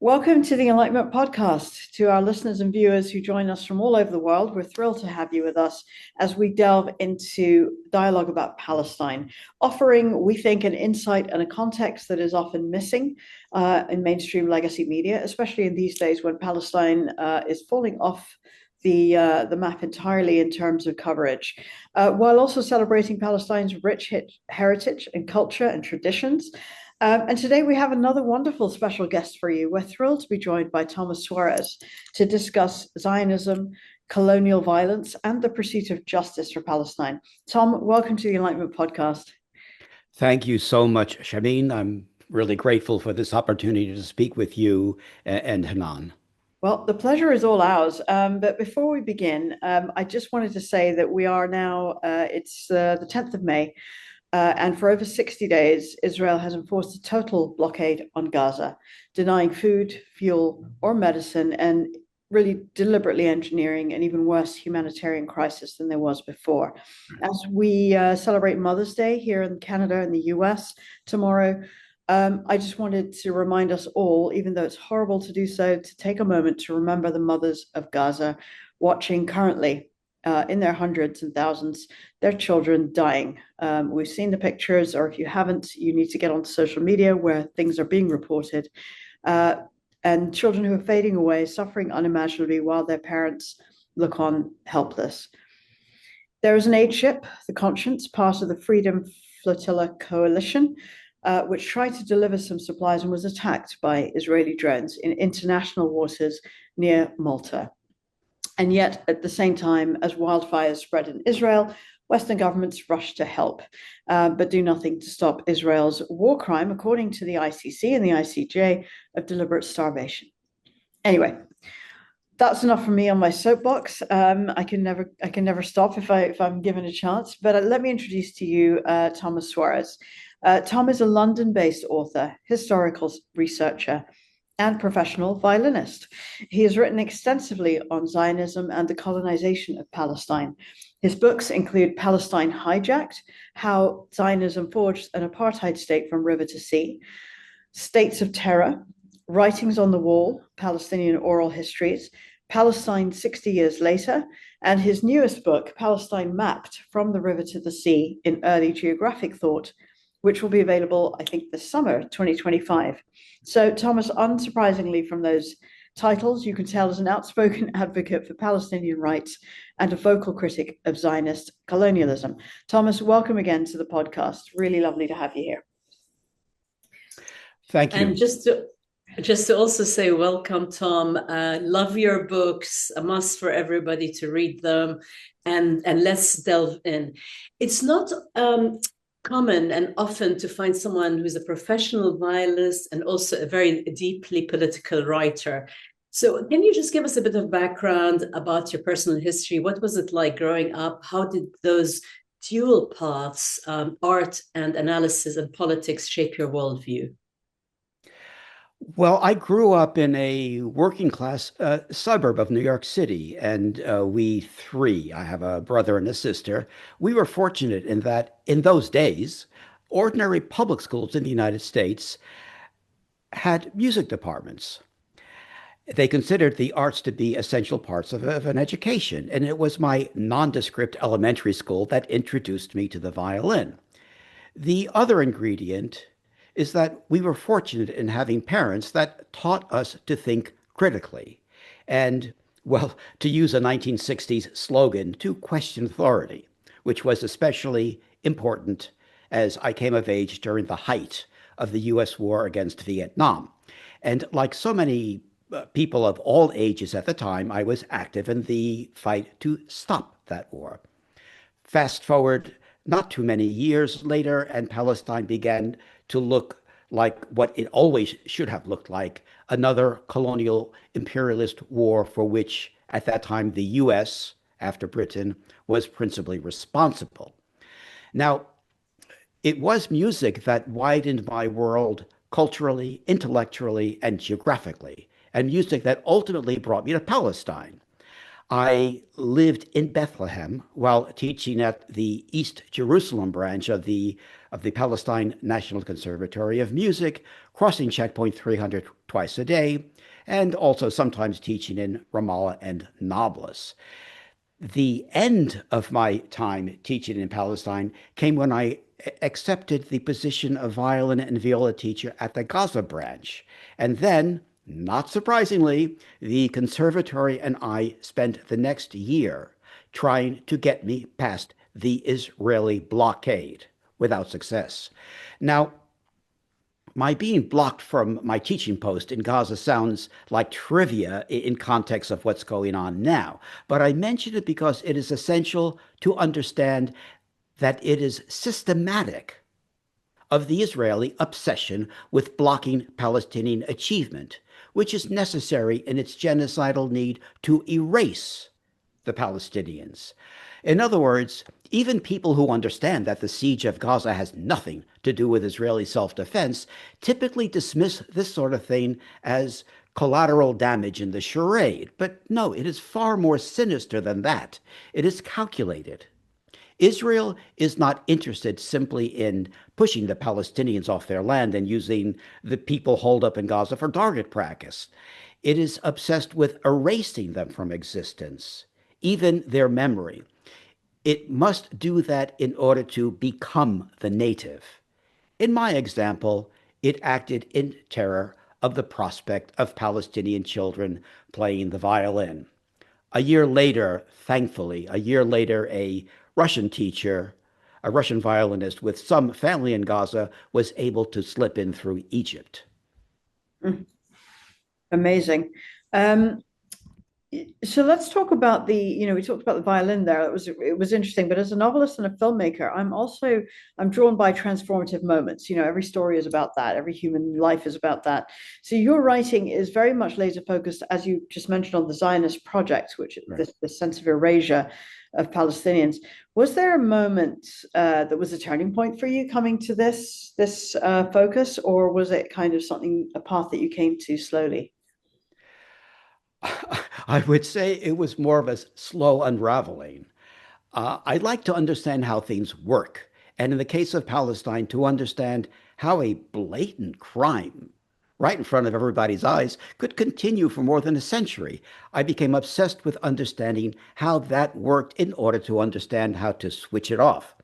Welcome to the Enlightenment Podcast. To our listeners and viewers who join us from all over the world, we're thrilled to have you with us as we delve into dialogue about Palestine, offering, we think, an insight and a context that is often missing in mainstream legacy media, especially in these days when Palestine is falling off the map entirely in terms of coverage, while also celebrating Palestine's rich heritage and culture and traditions. And today we have another wonderful special guest for you. We're thrilled to be joined by Thomas Suárez to discuss Zionism, colonial violence, and the pursuit of justice for Palestine. Tom, welcome to the Enlightenment Podcast. Thank you so much, Shamim. I'm really grateful for this opportunity to speak with you and Hanan. Well, the pleasure is all ours. But before we begin, I just wanted to say that we are now, it's the 10th of May. And for over 60 days, Israel has enforced a total blockade on Gaza, denying food, fuel, or medicine, and really deliberately engineering an even worse humanitarian crisis than there was before. As we celebrate Mother's Day here in Canada and the US tomorrow, I just wanted to remind us all, even though it's horrible to do so, to take a moment to remember the mothers of Gaza watching currently in their hundreds and thousands, their children dying. We've seen the pictures, or if you haven't, you need to get onto social media where things are being reported. And children who are fading away, suffering unimaginably while their parents look on helpless. There is an aid ship, the Conscience, part of the Freedom Flotilla Coalition, which tried to deliver some supplies and was attacked by Israeli drones in international waters near Malta. And yet, at the same time, as wildfires spread in Israel, Western governments rush to help, but do nothing to stop Israel's war crime, according to the ICC and the ICJ, of deliberate starvation. Anyway, that's enough from me on my soapbox. I can never stop if I'm given a chance. But let me introduce to you Thomas Suárez. Tom is a London-based author, historical researcher, and professional violinist. He has written extensively on Zionism and the colonization of Palestine. His books include Palestine Hijacked, How Zionism Forged an Apartheid State from River to Sea, States of Terror, Writings on the Wall, Palestinian Oral Histories, Palestine 60 Years Later, and his newest book, Palestine Mapped, From the River to the Sea in Early Geographic Thought, which will be available, I think, this summer, 2025. So, Thomas, unsurprisingly from those titles, you can tell as an outspoken advocate for Palestinian rights and a vocal critic of Zionist colonialism. Thomas, welcome again to the podcast. Really lovely to have you here. Thank you. And just to also say welcome, Tom. Love your books. A must for everybody to read them. And let's delve in. It's not common and often to find someone who's a professional violinist and also a very deeply political writer. So can you just give us a bit of background about your personal history? What was it like growing up? How did those dual paths, art and analysis and politics, shape your worldview? Well, I grew up in a working class suburb of New York City, and we three, I have a brother and a sister, we were fortunate in that in those days, ordinary public schools in the United States had music departments. They considered the arts to be essential parts of an education, and it was my nondescript elementary school that introduced me to the violin. The other ingredient is that we were fortunate in having parents that taught us to think critically and, well, to use a 1960s slogan, to question authority, which was especially important as I came of age during the height of the U.S. war against Vietnam. And like so many people of all ages at the time, I was active in the fight to stop that war. Fast forward not too many years later, and Palestine began to look like what it always should have looked like, another colonial imperialist war for which, at that time, the US, after Britain, was principally responsible. Now, it was music that widened my world culturally, intellectually, and geographically, and music that ultimately brought me to Palestine. I lived in Bethlehem while teaching at the East Jerusalem branch of the of the Palestine National Conservatory of Music, crossing checkpoint 300 twice a day, and also sometimes teaching in Ramallah and Nablus. The end of my time teaching in Palestine came when I accepted the position of violin and viola teacher at the Gaza branch. And then, not surprisingly, the conservatory and I spent the next year trying to get me past the Israeli blockade without success. Now, my being blocked from my teaching post in Gaza sounds like trivia in context of what's going on now, but I mention it because it is essential to understand that it is systematic of the Israeli obsession with blocking Palestinian achievement, which is necessary in its genocidal need to erase the Palestinians. In other words, even people who understand that the siege of Gaza has nothing to do with Israeli self-defense typically dismiss this sort of thing as collateral damage in the charade. But no, it is far more sinister than that. It is calculated. Israel is not interested simply in pushing the Palestinians off their land and using the people holed up in Gaza for target practice. It is obsessed with erasing them from existence, even their memory. It must do that in order to become the native. In my example, it acted in terror of the prospect of Palestinian children playing the violin. A year later, thankfully, a Russian teacher, a Russian violinist with some family in Gaza, was able to slip in through Egypt. Amazing. So let's talk about we talked about the violin there. It was interesting, but as a novelist and a filmmaker, I'm drawn by transformative moments. Every story is about that. Every human life is about that. So your writing is very much laser focused, as you just mentioned, on the Zionist project, which is Right. this sense of erasure of Palestinians. Was there a moment that was a turning point for you coming to this focus, or was it kind of a path that you came to slowly? I would say it was more of a slow unraveling. I'd like to understand how things work. And in the case of Palestine, to understand how a blatant crime right in front of everybody's eyes could continue for more than a century. I became obsessed with understanding how that worked in order to understand how to switch it off.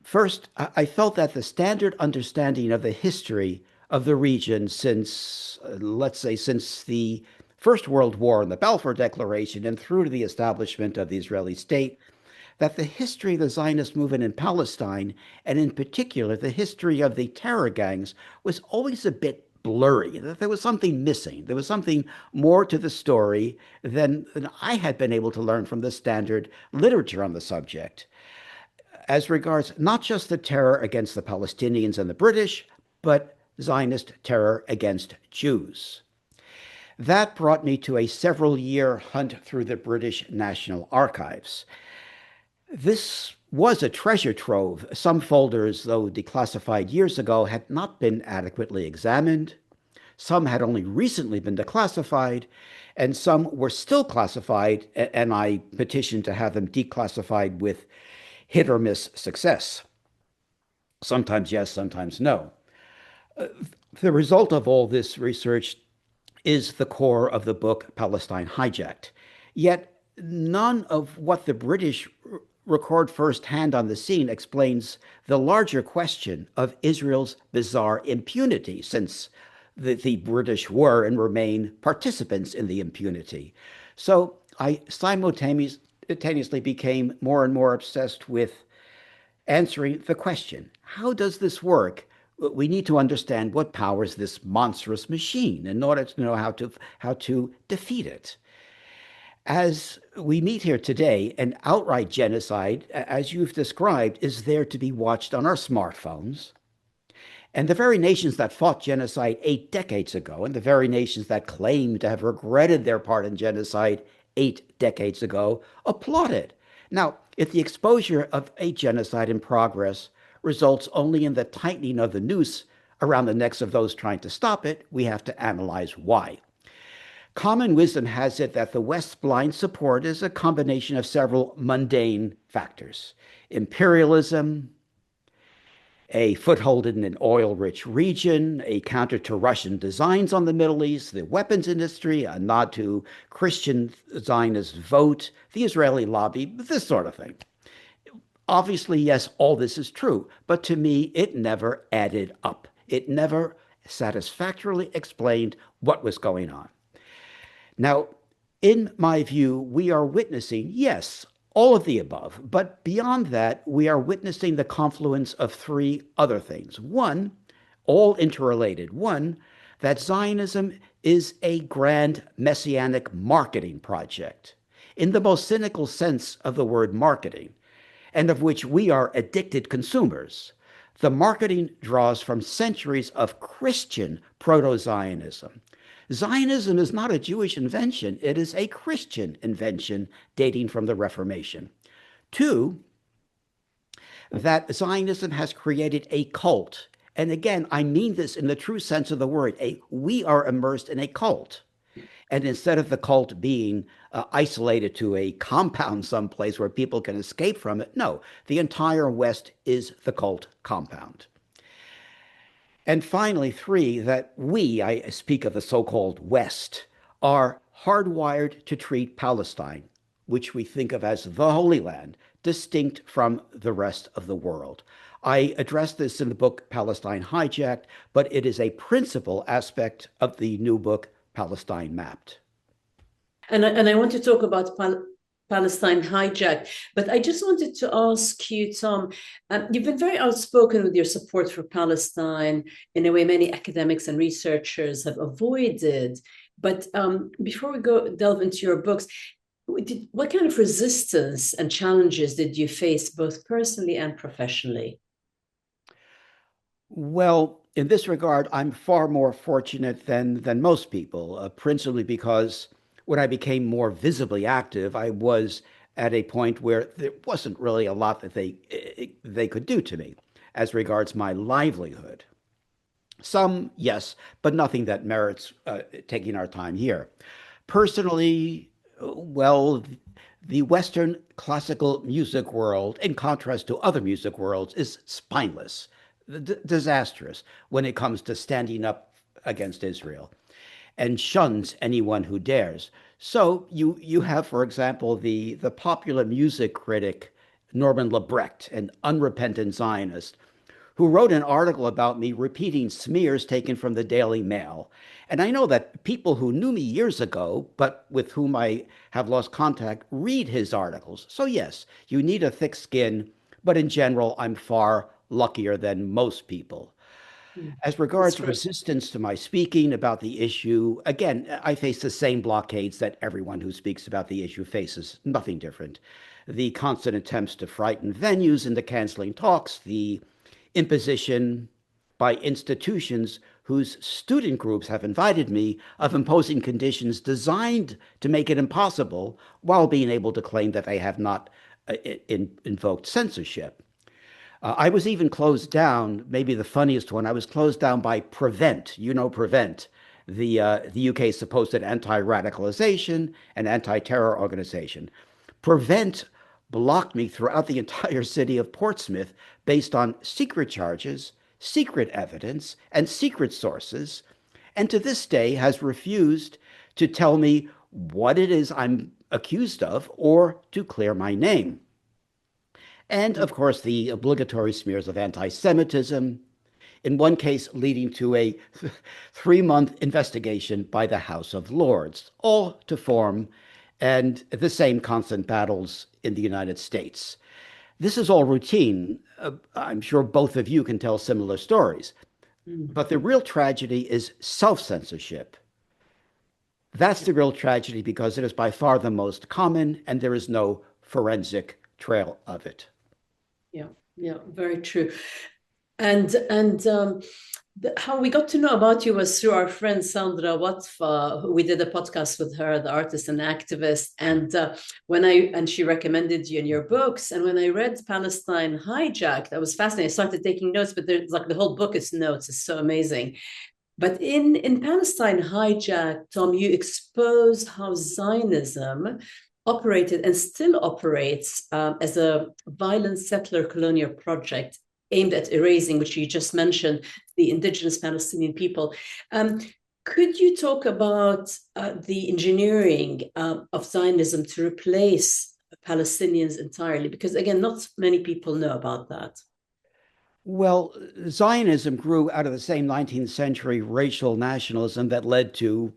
First, I felt that the standard understanding of the history of the region since, let's say, since the First World War and the Balfour Declaration and through to the establishment of the Israeli state, that the history of the Zionist movement in Palestine, and in particular the history of the terror gangs, was always a bit blurry, that there was something missing. There was something more to the story than I had been able to learn from the standard literature on the subject, as regards not just the terror against the Palestinians and the British, but Zionist terror against Jews. That brought me to a several-year hunt through the British National Archives. This was a treasure trove. Some folders, though declassified years ago, had not been adequately examined. Some had only recently been declassified, and some were still classified, and I petitioned to have them declassified with hit or miss success. Sometimes yes, sometimes no. The result of all this research is the core of the book Palestine Hijacked. Yet none of what the British record firsthand on the scene explains the larger question of Israel's bizarre impunity, since the British were and remain participants in the impunity. So I simultaneously became more and more obsessed with answering the question, how does this work? We need to understand what powers this monstrous machine in order to know how to defeat it. As we meet here today, an outright genocide, as you've described, is there to be watched on our smartphones. And the very nations that fought genocide 8 decades ago, and the very nations that claim to have regretted their part in genocide 8 decades ago, applauded. Now, if the exposure of a genocide in progress results only in the tightening of the noose around the necks of those trying to stop it, we have to analyze why. Common wisdom has it that the West's blind support is a combination of several mundane factors: imperialism, a foothold in an oil-rich region, a counter to Russian designs on the Middle East, the weapons industry, a nod to Christian Zionist vote, the Israeli lobby, this sort of thing. Obviously, yes, all this is true, but to me, it never added up. It never satisfactorily explained what was going on. Now, in my view, we are witnessing, yes, all of the above, but beyond that, we are witnessing the confluence of three other things. One, all interrelated. One, that Zionism is a grand messianic marketing project, in the most cynical sense of the word marketing, and of which we are addicted consumers. The marketing draws from centuries of Christian proto-Zionism. Zionism is not a Jewish invention, it is a Christian invention dating from the Reformation. Two, that Zionism has created a cult. And again, I mean this in the true sense of the word. We are immersed in a cult. And instead of the cult being isolated to a compound someplace where people can escape from it, no, the entire West is the cult compound. And finally, three, that we, I speak of the so-called West, are hardwired to treat Palestine, which we think of as the Holy Land, distinct from the rest of the world. I address this in the book Palestine Hijacked, but it is a principal aspect of the new book Palestine Mapped. And I want to talk about Palestine Hijacked, but I just wanted to ask you, Tom, you've been very outspoken with your support for Palestine in a way many academics and researchers have avoided. But before we delve into your books, what kind of resistance and challenges did you face both personally and professionally? Well, in this regard, I'm far more fortunate than most people, principally because when I became more visibly active, I was at a point where there wasn't really a lot that they could do to me as regards my livelihood. Some, yes, but nothing that merits taking our time here. Personally, well, the Western classical music world, in contrast to other music worlds, is spineless, disastrous when it comes to standing up against Israel, and shuns anyone who dares. So you have, for example, the popular music critic Norman Lebrecht, an unrepentant Zionist, who wrote an article about me repeating smears taken from the Daily Mail. And I know that people who knew me years ago, but with whom I have lost contact, read his articles. So yes, you need a thick skin, but in general, I'm far luckier than most people. As regards resistance to my speaking about the issue, again, I face the same blockades that everyone who speaks about the issue faces, nothing different. The constant attempts to frighten venues into canceling talks, the imposition by institutions whose student groups have invited me of imposing conditions designed to make it impossible while being able to claim that they have not invoked censorship. I was even closed down, maybe the funniest one, I was closed down by Prevent, Prevent, the UK's supposed anti-radicalization and anti-terror organization. Prevent blocked me throughout the entire city of Portsmouth based on secret charges, secret evidence, and secret sources, and to this day has refused to tell me what it is I'm accused of or to clear my name. And of course, the obligatory smears of anti-Semitism, in one case leading to a 3-month investigation by the House of Lords, all to form and the same constant battles in the United States. This is all routine. I'm sure both of you can tell similar stories. But the real tragedy is self-censorship. That's the real tragedy because it is by far the most common and there is no forensic trail of it. Yeah, very true. And how we got to know about you was through our friend Sandra Watfa. We did a podcast with her, the artist and activist, and she recommended you in your books. And when I read Palestine Hijacked, I was fascinated. I started taking notes, but there's like the whole book is notes. It's so amazing. But in Palestine Hijacked, Tom, you expose how Zionism operated and still operates as a violent settler colonial project aimed at erasing, which you just mentioned, the indigenous Palestinian people. Could you talk about the engineering of Zionism to replace Palestinians entirely? Because again, not many people know about that. Well, Zionism grew out of the same 19th century racial nationalism that led to,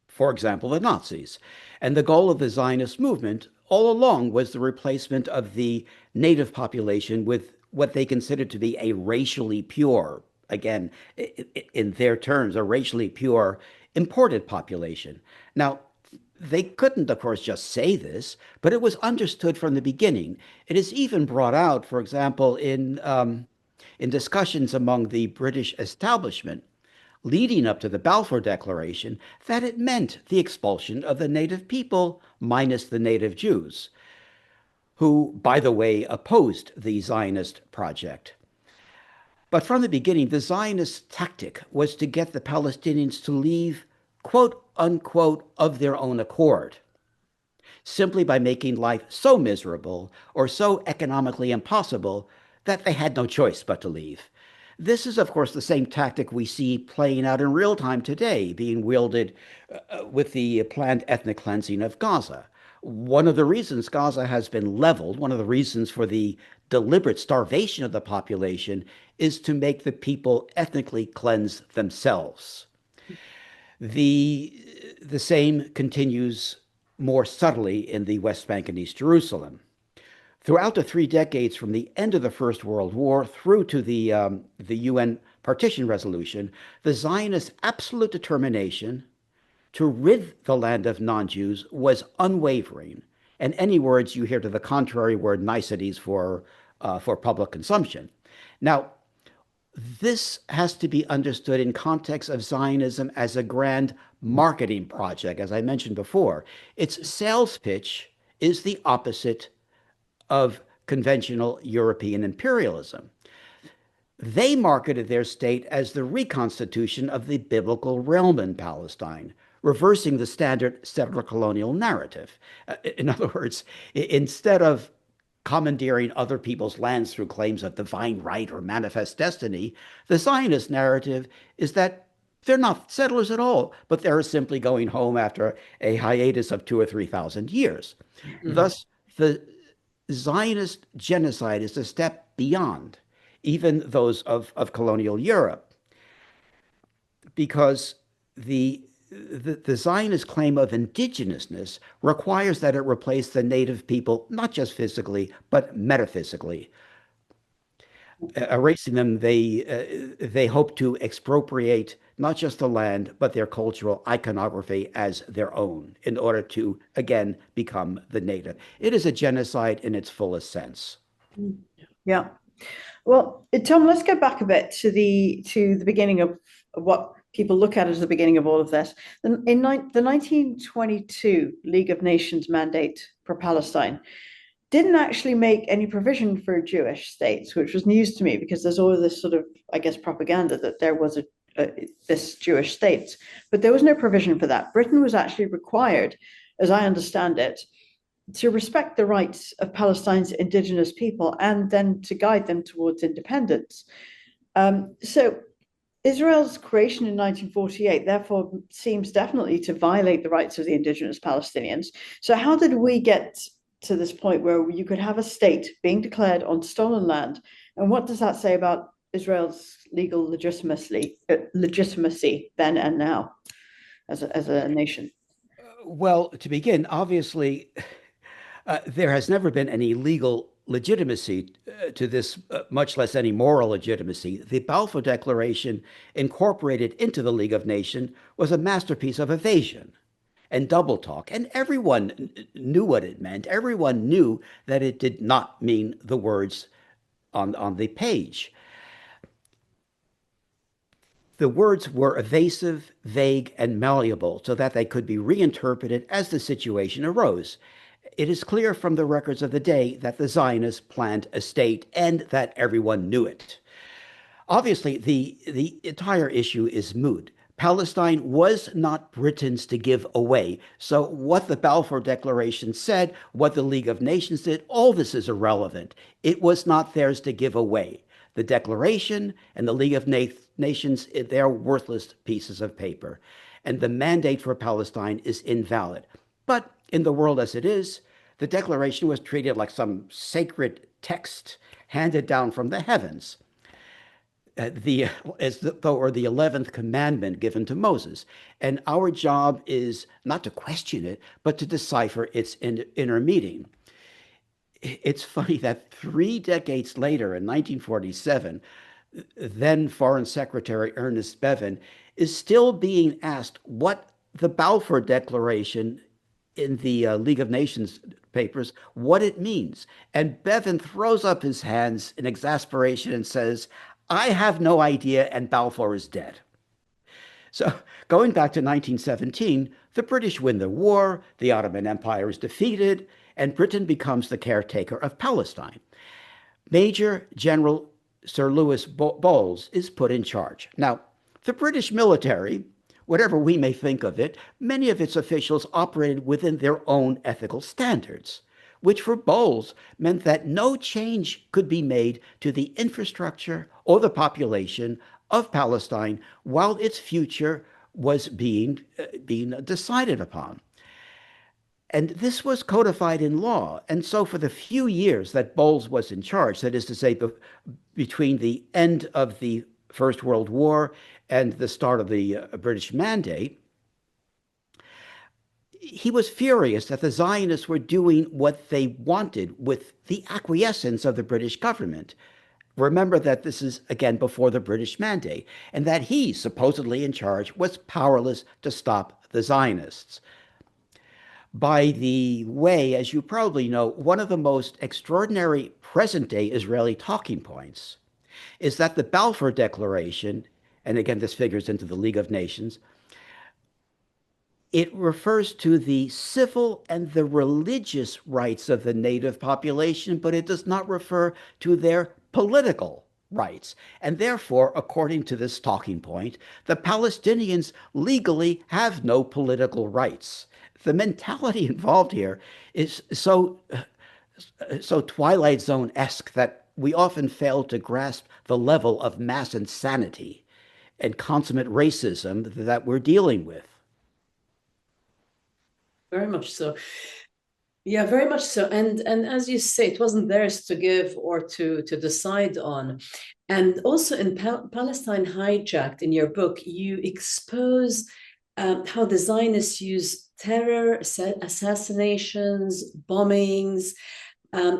for example, the Nazis. And the goal of the Zionist movement all along was the replacement of the native population with what they considered to be a racially pure, again, in their terms, a racially pure imported population. Now, they couldn't, of course, just say this, but it was understood from the beginning. It is even brought out, for example, in discussions among the British establishment leading up to the Balfour Declaration, that it meant the expulsion of the native people minus the native Jews, who, by the way, opposed the Zionist project. But from the beginning, the Zionist tactic was to get the Palestinians to leave, quote unquote, of their own accord, simply by making life so miserable or so economically impossible that they had no choice but to leave. This is, of course, the same tactic we see playing out in real time today, being wielded with the planned ethnic cleansing of Gaza. One of the reasons Gaza has been leveled, one of the reasons for the deliberate starvation of the population, is to make the people ethnically cleanse themselves. The same continues more subtly in the West Bank and East Jerusalem. Throughout the 3 decades from the end of the First World War through to the UN partition resolution, the Zionists' absolute determination to rid the land of non-Jews was unwavering. And any words you hear to the contrary were niceties for public consumption. Now, this has to be understood in context of Zionism as a grand marketing project, as I mentioned before. Its sales pitch is the opposite of conventional European imperialism. They marketed their state as the reconstitution of the biblical realm in Palestine, reversing the standard settler colonial narrative. In other words, instead of commandeering other people's lands through claims of divine right or manifest destiny, the Zionist narrative is that they're not settlers at all, but they're simply going home after a hiatus of 2,000 or 3,000 years. Mm-hmm. Thus, the Zionist genocide is a step beyond even those of colonial Europe, because the Zionist claim of indigenousness requires that it replace the native people, not just physically, but metaphysically. Erasing them, they hope to expropriate not just the land, but their cultural iconography as their own in order to, again, become the native. It is a genocide in its fullest sense. Yeah. Well, Tom, let's go back a bit to the beginning of what people look at as the beginning of all of this. The 1922 League of Nations mandate for Palestine didn't actually make any provision for Jewish states, which was news to me because there's all this sort of, I guess, propaganda that there was this Jewish state, but there was no provision for that. Britain was actually required, as I understand it, to respect the rights of Palestine's indigenous people and then to guide them towards independence. So Israel's creation in 1948, therefore, seems definitely to violate the rights of the indigenous Palestinians. So how did we get to this point where you could have a state being declared on stolen land? And what does that say about Israel's legal legitimacy then and now as a nation? Well, to begin, obviously, there has never been any legal legitimacy to this, much less any moral legitimacy. The Balfour Declaration, incorporated into the League of Nations, was a masterpiece of evasion and double talk, and everyone knew what it meant. Everyone knew that it did not mean the words on the page. The words were evasive, vague, and malleable so that they could be reinterpreted as the situation arose. It is clear from the records of the day that the Zionists planned a state and that everyone knew it. Obviously, the entire issue is moot. Palestine was not Britain's to give away. So what the Balfour Declaration said, what the League of Nations did, all this is irrelevant. It was not theirs to give away. The Declaration and the League of Nations, they're worthless pieces of paper. And the mandate for Palestine is invalid. But in the world as it is, the Declaration was treated like some sacred text handed down from the heavens, as though or the 11th commandment given to Moses. And our job is not to question it, but to decipher its inner meaning. It's funny that 3 decades later, in 1947, then Foreign Secretary Ernest Bevin is still being asked what the Balfour Declaration in the League of Nations papers, what it means. And Bevin throws up his hands in exasperation and says, I have no idea, and Balfour is dead. So going back to 1917, the British win the war, the Ottoman Empire is defeated, and Britain becomes the caretaker of Palestine. Major General Sir Louis Bowles is put in charge. Now, the British military, whatever we may think of it, many of its officials operated within their own ethical standards, which for Bowles meant that no change could be made to the infrastructure or the population of Palestine while its future was being decided upon. And this was codified in law. And so for the few years that Bowles was in charge, that is to say, between the end of the First World War and the start of the British Mandate, he was furious that the Zionists were doing what they wanted with the acquiescence of the British government. Remember that this is, again, before the British Mandate, and that he, supposedly in charge, was powerless to stop the Zionists. By the way, as you probably know, one of the most extraordinary present-day Israeli talking points is that the Balfour Declaration, and again, this figures into the League of Nations, it refers to the civil and the religious rights of the native population, but it does not refer to their political rights. And therefore, according to this talking point, the Palestinians legally have no political rights. The mentality involved here is so Twilight Zone-esque that we often fail to grasp the level of mass insanity and consummate racism that we're dealing with. Very much so. Yeah, very much so. And as you say, it wasn't theirs to give or to decide on. And also in Palestine Hijacked, in your book, you expose how the Zionists use terror, assassinations, bombings,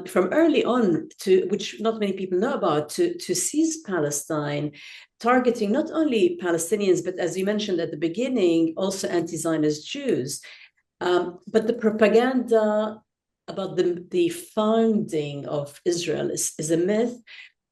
from early on, to which not many people know about, to seize Palestine, targeting not only Palestinians, but as you mentioned at the beginning, also anti-Zionist Jews. But the propaganda about the founding of Israel is a myth,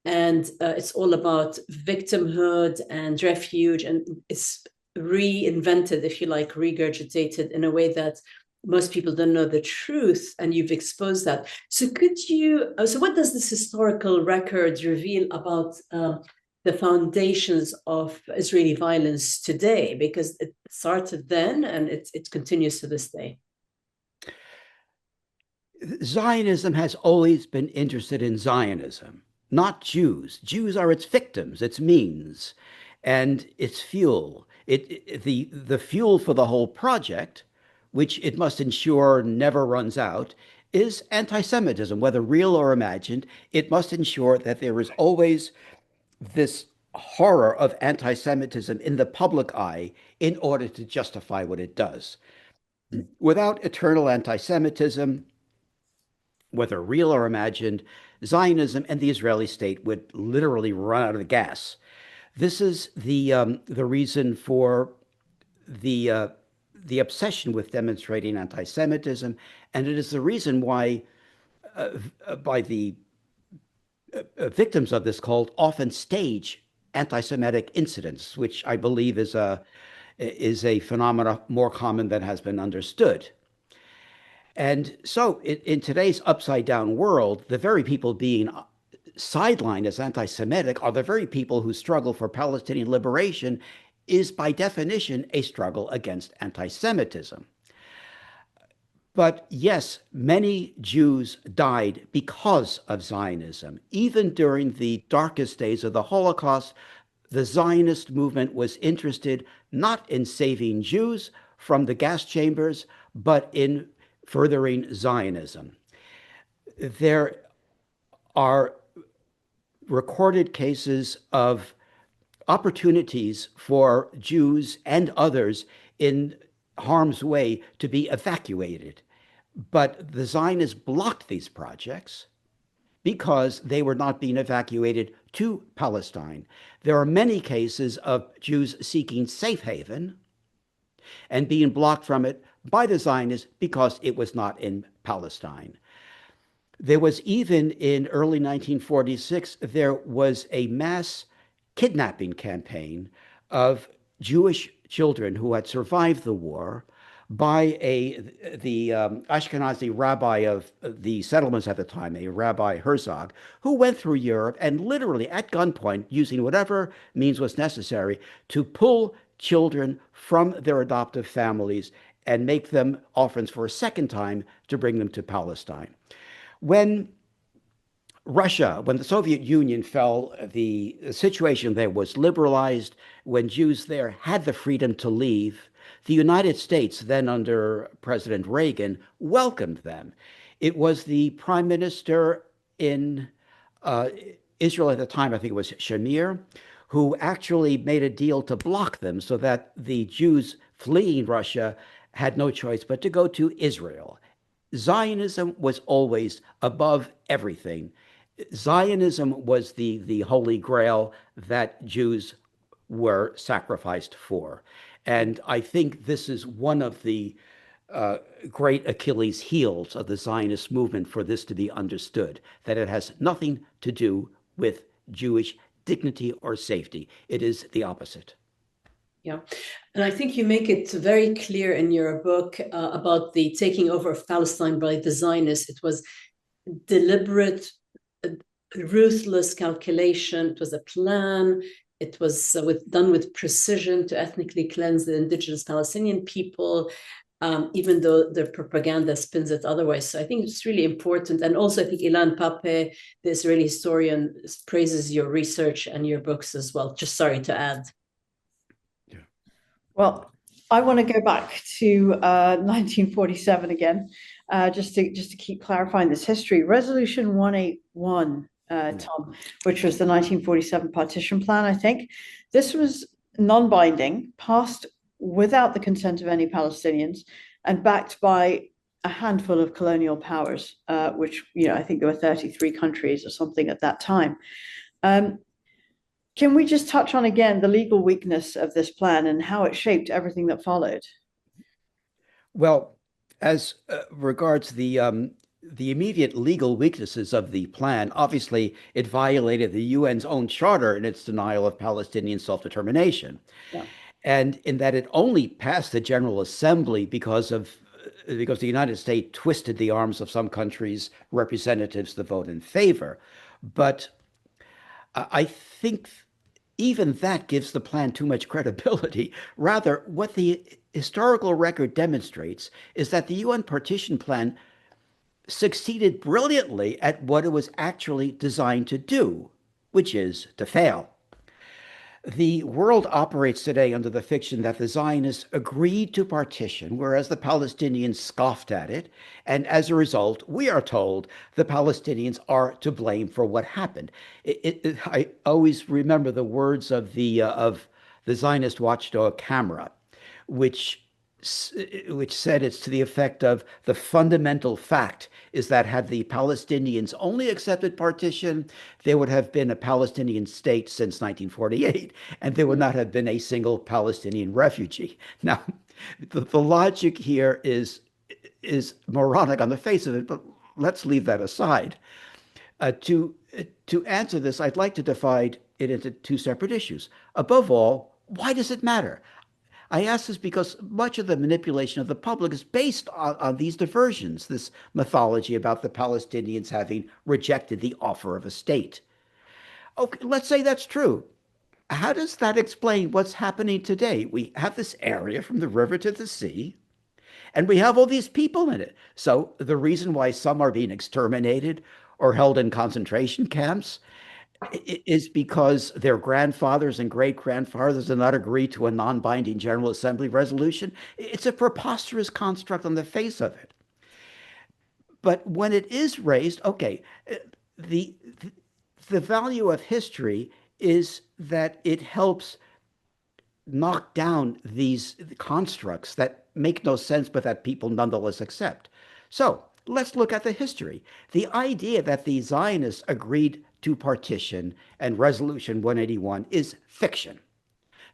and it's all about victimhood and refuge, and it's reinvented, if you like, regurgitated in a way that most people don't know the truth, and you've exposed that. So so what does this historical record reveal about the foundations of Israeli violence today? Because it started then and it continues to this day. Zionism has always been interested in Zionism, not Jews. Jews are its victims, its means, and its fuel. The fuel for the whole project, which it must ensure never runs out, is anti-Semitism, whether real or imagined. It must ensure that there is always this horror of anti-Semitism in the public eye in order to justify what it does. Without eternal anti-Semitism, whether real or imagined, Zionism and the Israeli state would literally run out of gas. This is the reason for the obsession with demonstrating anti-Semitism, and it is the reason why, by the victims of this cult, often stage anti-Semitic incidents, which I believe is a phenomena more common than has been understood. And so, in today's upside-down world, the very people being sidelined as anti-Semitic are the very people whose struggle for Palestinian liberation is, by definition, a struggle against anti-Semitism. But yes, many Jews died because of Zionism. Even during the darkest days of the Holocaust, the Zionist movement was interested not in saving Jews from the gas chambers, but in furthering Zionism. There are recorded cases of opportunities for Jews and others in harm's way to be evacuated. But the Zionists blocked these projects because they were not being evacuated to Palestine. There are many cases of Jews seeking safe haven and being blocked from it by the Zionists because it was not in Palestine. There was even in early 1946, there was a mass kidnapping campaign of Jewish children who had survived the war by the Ashkenazi rabbi of the settlements at the time, a Rabbi Herzog, who went through Europe and literally at gunpoint, using whatever means was necessary, to pull children from their adoptive families and make them orphans for a second time to bring them to Palestine. When when the Soviet Union fell, the situation there was liberalized. When Jews there had the freedom to leave, the United States, then under President Reagan, welcomed them. It was the prime minister in uh, Israel at the time, I think it was Shamir, who actually made a deal to block them so that the Jews fleeing Russia had no choice but to go to Israel. Zionism was always above everything. Zionism was the holy grail that Jews were sacrificed for. And I think this is one of the uh, great Achilles heels of the Zionist movement for this to be understood, that it has nothing to do with Jewish dignity or safety. It is the opposite. Yeah. And I think you make it very clear in your book about the taking over of Palestine by the Zionists. It was deliberate, ruthless calculation. It was a plan. It was done with precision to ethnically cleanse the indigenous Palestinian people, even though their propaganda spins it otherwise. So I think it's really important. And also, I think Ilan Pappé, the Israeli historian, praises your research and your books as well. Just sorry to add. Well, I want to go back to 1947 again, just to keep clarifying this history. Resolution 181, Tom, which was the 1947 partition plan, I think. This was non-binding, passed without the consent of any Palestinians, and backed by a handful of colonial powers, which, I think there were 33 countries or something at that time. Can we just touch on again the legal weakness of this plan and how it shaped everything that followed? Well, as regards the immediate legal weaknesses of the plan, obviously it violated the UN's own charter in its denial of Palestinian self-determination. Yeah. And in that it only passed the General Assembly because the United States twisted the arms of some countries' representatives to vote in favor. But I think even that gives the plan too much credibility. Rather, what the historical record demonstrates is that the UN partition plan succeeded brilliantly at what it was actually designed to do, which is to fail. The world operates today under the fiction that the Zionists agreed to partition, whereas the Palestinians scoffed at it. And as a result, we are told the Palestinians are to blame for what happened. I always remember the words of the Zionist watchdog Camera, which which said it's to the effect of the fundamental fact is that had the Palestinians only accepted partition, there would have been a Palestinian state since 1948, and there would not have been a single Palestinian refugee. Now, the logic here is moronic on the face of it, but let's leave that aside. To answer this, I'd like to divide it into two separate issues. Above all, why does it matter? I ask this because much of the manipulation of the public is based on these diversions, this mythology about the Palestinians having rejected the offer of a state. Okay, let's say that's true. How does that explain what's happening today? We have this area from the river to the sea, And we have all these people in it. So the reason why some are being exterminated or held in concentration camps is because their grandfathers and great grandfathers did not agree to a non binding General Assembly resolution. It's a preposterous construct on the face of it. But when it is raised, okay, the, the value of history is that it helps knock down these constructs that make no sense, but that people nonetheless accept. So let's look at the history. The idea that the Zionists agreed to partition and Resolution 181 is fiction.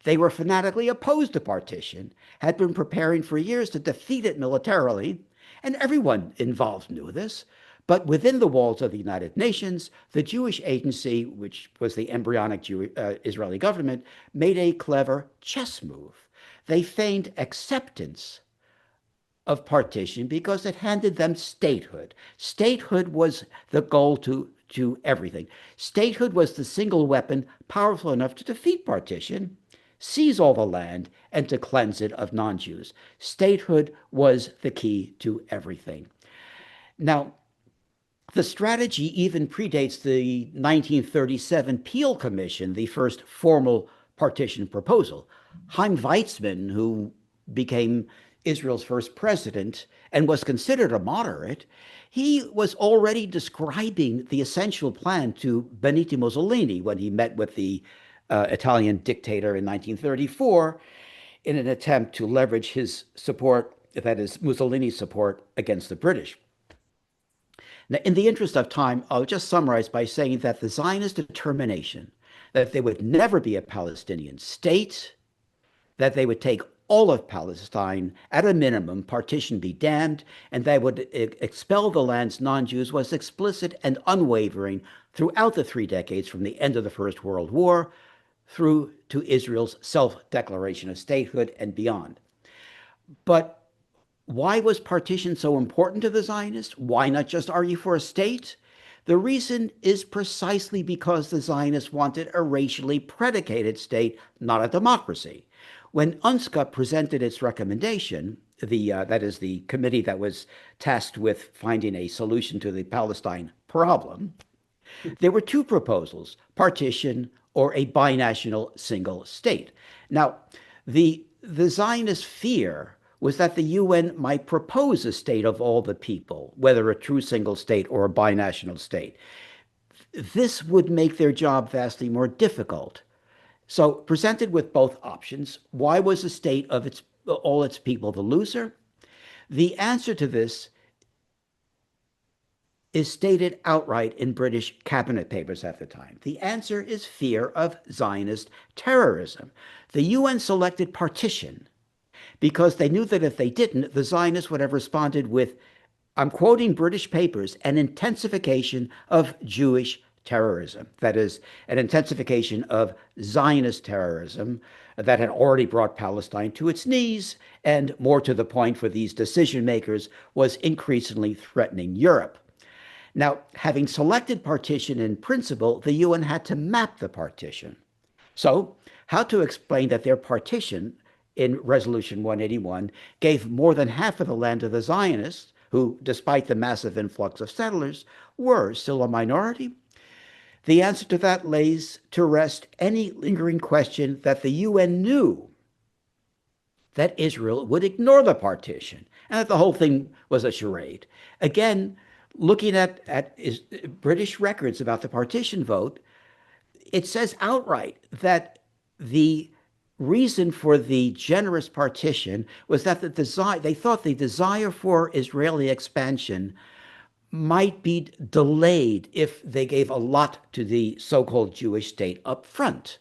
They were fanatically opposed to partition, had been preparing for years to defeat it militarily, and everyone involved knew this. But within the walls of the United Nations, the Jewish Agency, which was the embryonic Israeli government, made a clever chess move. They feigned acceptance of partition because it handed them statehood. Statehood was the goal to everything. Statehood was the single weapon powerful enough to defeat partition, seize all the land, and to cleanse it of non-Jews. Statehood was the key to everything. Now, the strategy even predates the 1937 Peel Commission, the first formal partition proposal. Chaim Weizmann, who became Israel's first president and was considered a moderate, he was already describing the essential plan to Benito Mussolini when he met with the Italian dictator in 1934 in an attempt to leverage his support, that is, Mussolini's support, against the British. Now, in the interest of time, I'll just summarize by saying that the Zionist determination that there would never be a Palestinian state, that they would take all of Palestine, at a minimum, partition be damned, and they would expel the land's non-Jews was explicit and unwavering throughout the 3 decades from the end of the First World War through to Israel's self-declaration of statehood and beyond. But why was partition so important to the Zionists? Why not just argue for a state? The reason is precisely because the Zionists wanted a racially predicated state, not a democracy. When UNSCA presented its recommendation, that is the committee that was tasked with finding a solution to the Palestine problem, there were 2 proposals, partition or a binational single state. Now, the Zionist fear was that the UN might propose a state of all the people, whether a true single state or a binational state. This would make their job vastly more difficult. So, presented with both options, why was the state of all its people the loser? The answer to this is stated outright in British cabinet papers at the time. The answer is fear of Zionist terrorism. The UN selected partition because they knew that if they didn't, the Zionists would have responded with, I'm quoting British papers, an intensification of Jewish terrorism. That is, an intensification of Zionist terrorism that had already brought Palestine to its knees, and more to the point for these decision makers, was increasingly threatening Europe. Now, having selected partition in principle, the UN had to map the partition. So, how to explain that their partition in Resolution 181 gave more than half of the land to the Zionists, who, despite the massive influx of settlers, were still a minority? The answer to that lays to rest any lingering question that the UN knew that Israel would ignore the partition and that the whole thing was a charade. Again, looking at British records about the partition vote, it says outright that the reason for the generous partition was that they thought the desire for Israeli expansion might be delayed if they gave a lot to the so-called Jewish state up front.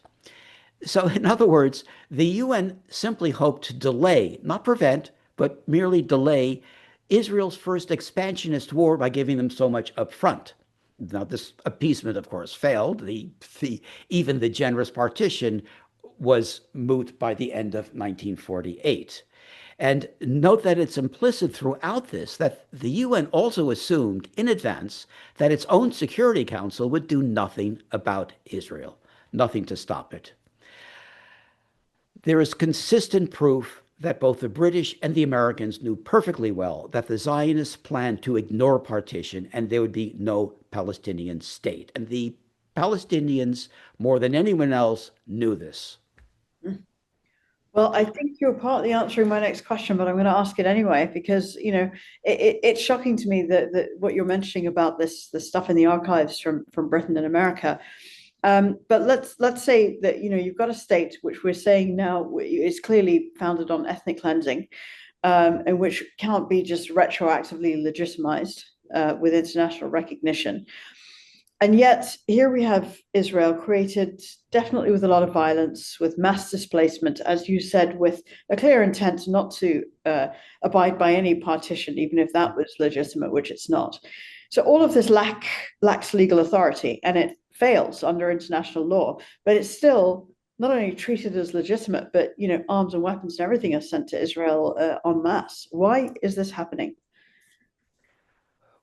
So, in other words, the UN simply hoped to delay, not prevent, but merely delay Israel's first expansionist war by giving them so much up front. Now, this appeasement, of course, failed. Even the generous partition was moot by the end of 1948. And note that it's implicit throughout this that the UN also assumed in advance that its own Security Council would do nothing about Israel, nothing to stop it. There is consistent proof that both the British and the Americans knew perfectly well that the Zionists planned to ignore partition and there would be no Palestinian state. And the Palestinians, more than anyone else, knew this. Well, I think you're partly answering my next question, but I'm going to ask it anyway because it's shocking to me that what you're mentioning about the stuff in the archives from Britain and America. But let's say that you've got a state which we're saying now is clearly founded on ethnic cleansing, and which can't be just retroactively legitimized with international recognition. And yet here we have Israel created definitely with a lot of violence, with mass displacement, as you said, with a clear intent not to abide by any partition, even if that was legitimate, which it's not. So all of this lacks legal authority, and it fails under international law, but it's still not only treated as legitimate, but arms and weapons and everything are sent to Israel en masse. Why is this happening?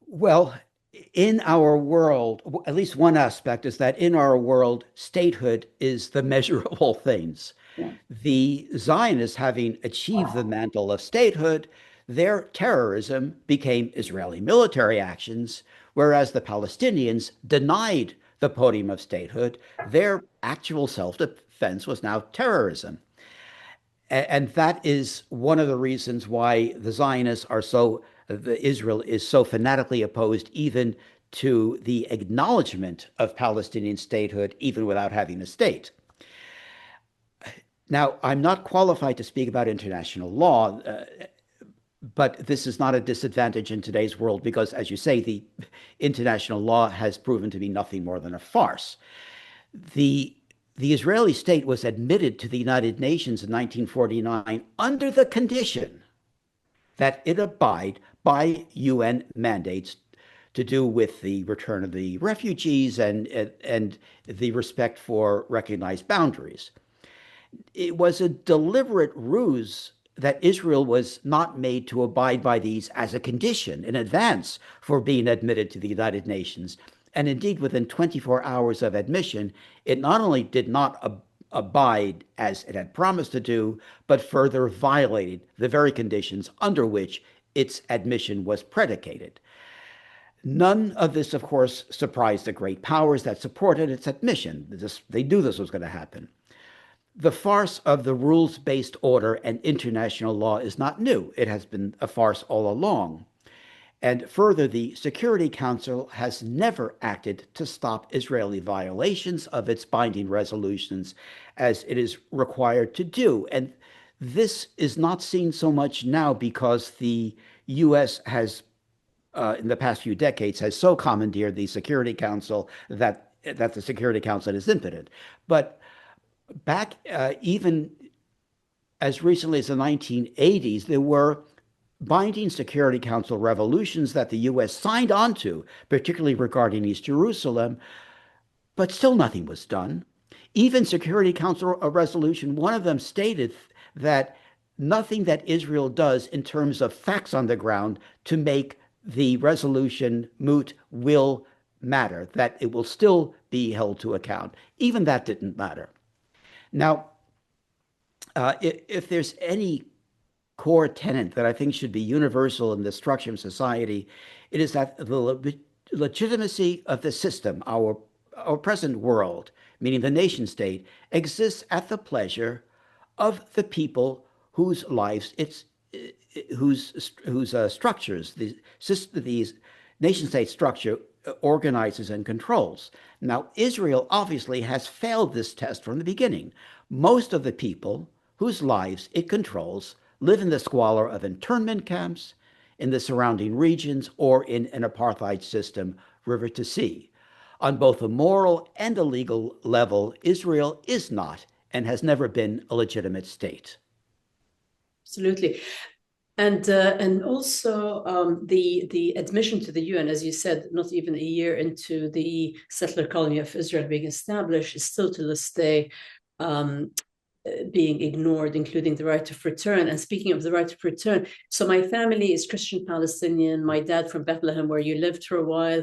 Well, in our world, at least one aspect is that in our world, statehood is the measure of all things. Yeah. The Zionists, having achieved the mantle of statehood, their terrorism became Israeli military actions, whereas the Palestinians denied the podium of statehood. Their actual self-defense was now terrorism. And that is one of the reasons why the Zionists are Israel is so fanatically opposed even to the acknowledgement of Palestinian statehood, even without having a state. Now, I'm not qualified to speak about international law, but this is not a disadvantage in today's world because, as you say, the international law has proven to be nothing more than a farce. The Israeli state was admitted to the United Nations in 1949 under the condition that it abide by UN mandates to do with the return of the refugees and the respect for recognized boundaries. It was a deliberate ruse that Israel was not made to abide by these as a condition in advance for being admitted to the United Nations. And indeed, within 24 hours of admission, it not only did not abide as it had promised to do, but further violated the very conditions under which its admission was predicated. None of this, of course, surprised the great powers that supported its admission. They knew this was going to happen. The farce of the rules-based order and international law is not new. It has been a farce all along. And further, the Security Council has never acted to stop Israeli violations of its binding resolutions as it is required to do. And this is not seen so much now because the U.S. has, in the past few decades, has so commandeered the Security Council that the Security Council is impotent. But back even as recently as the 1980s, there were binding Security Council resolutions that the U.S. signed on to, particularly regarding East Jerusalem, but still nothing was done. Even Security Council resolution, one of them stated that nothing that Israel does in terms of facts on the ground to make the resolution moot will matter, that it will still be held to account. Even that didn't matter. Now, if there's any core tenet that I think should be universal in the structure of society, it is that the legitimacy of the system, our present world, meaning the nation state, exists at the pleasure of the people whose lives whose structures these nation state structure organizes and controls. Now, Israel obviously has failed this test from the beginning. Most of the people whose lives it controls live in the squalor of internment camps, in the surrounding regions, or in an apartheid system, river to sea. On both a moral and a legal level, Israel is not and has never been a legitimate state. Absolutely. And also the admission to the UN, as you said, not even a year into the settler colony of Israel being established, is still to this day being ignored, including the right of return. And speaking of the right of return, so my family is Christian Palestinian. My dad from Bethlehem, where you lived for a while,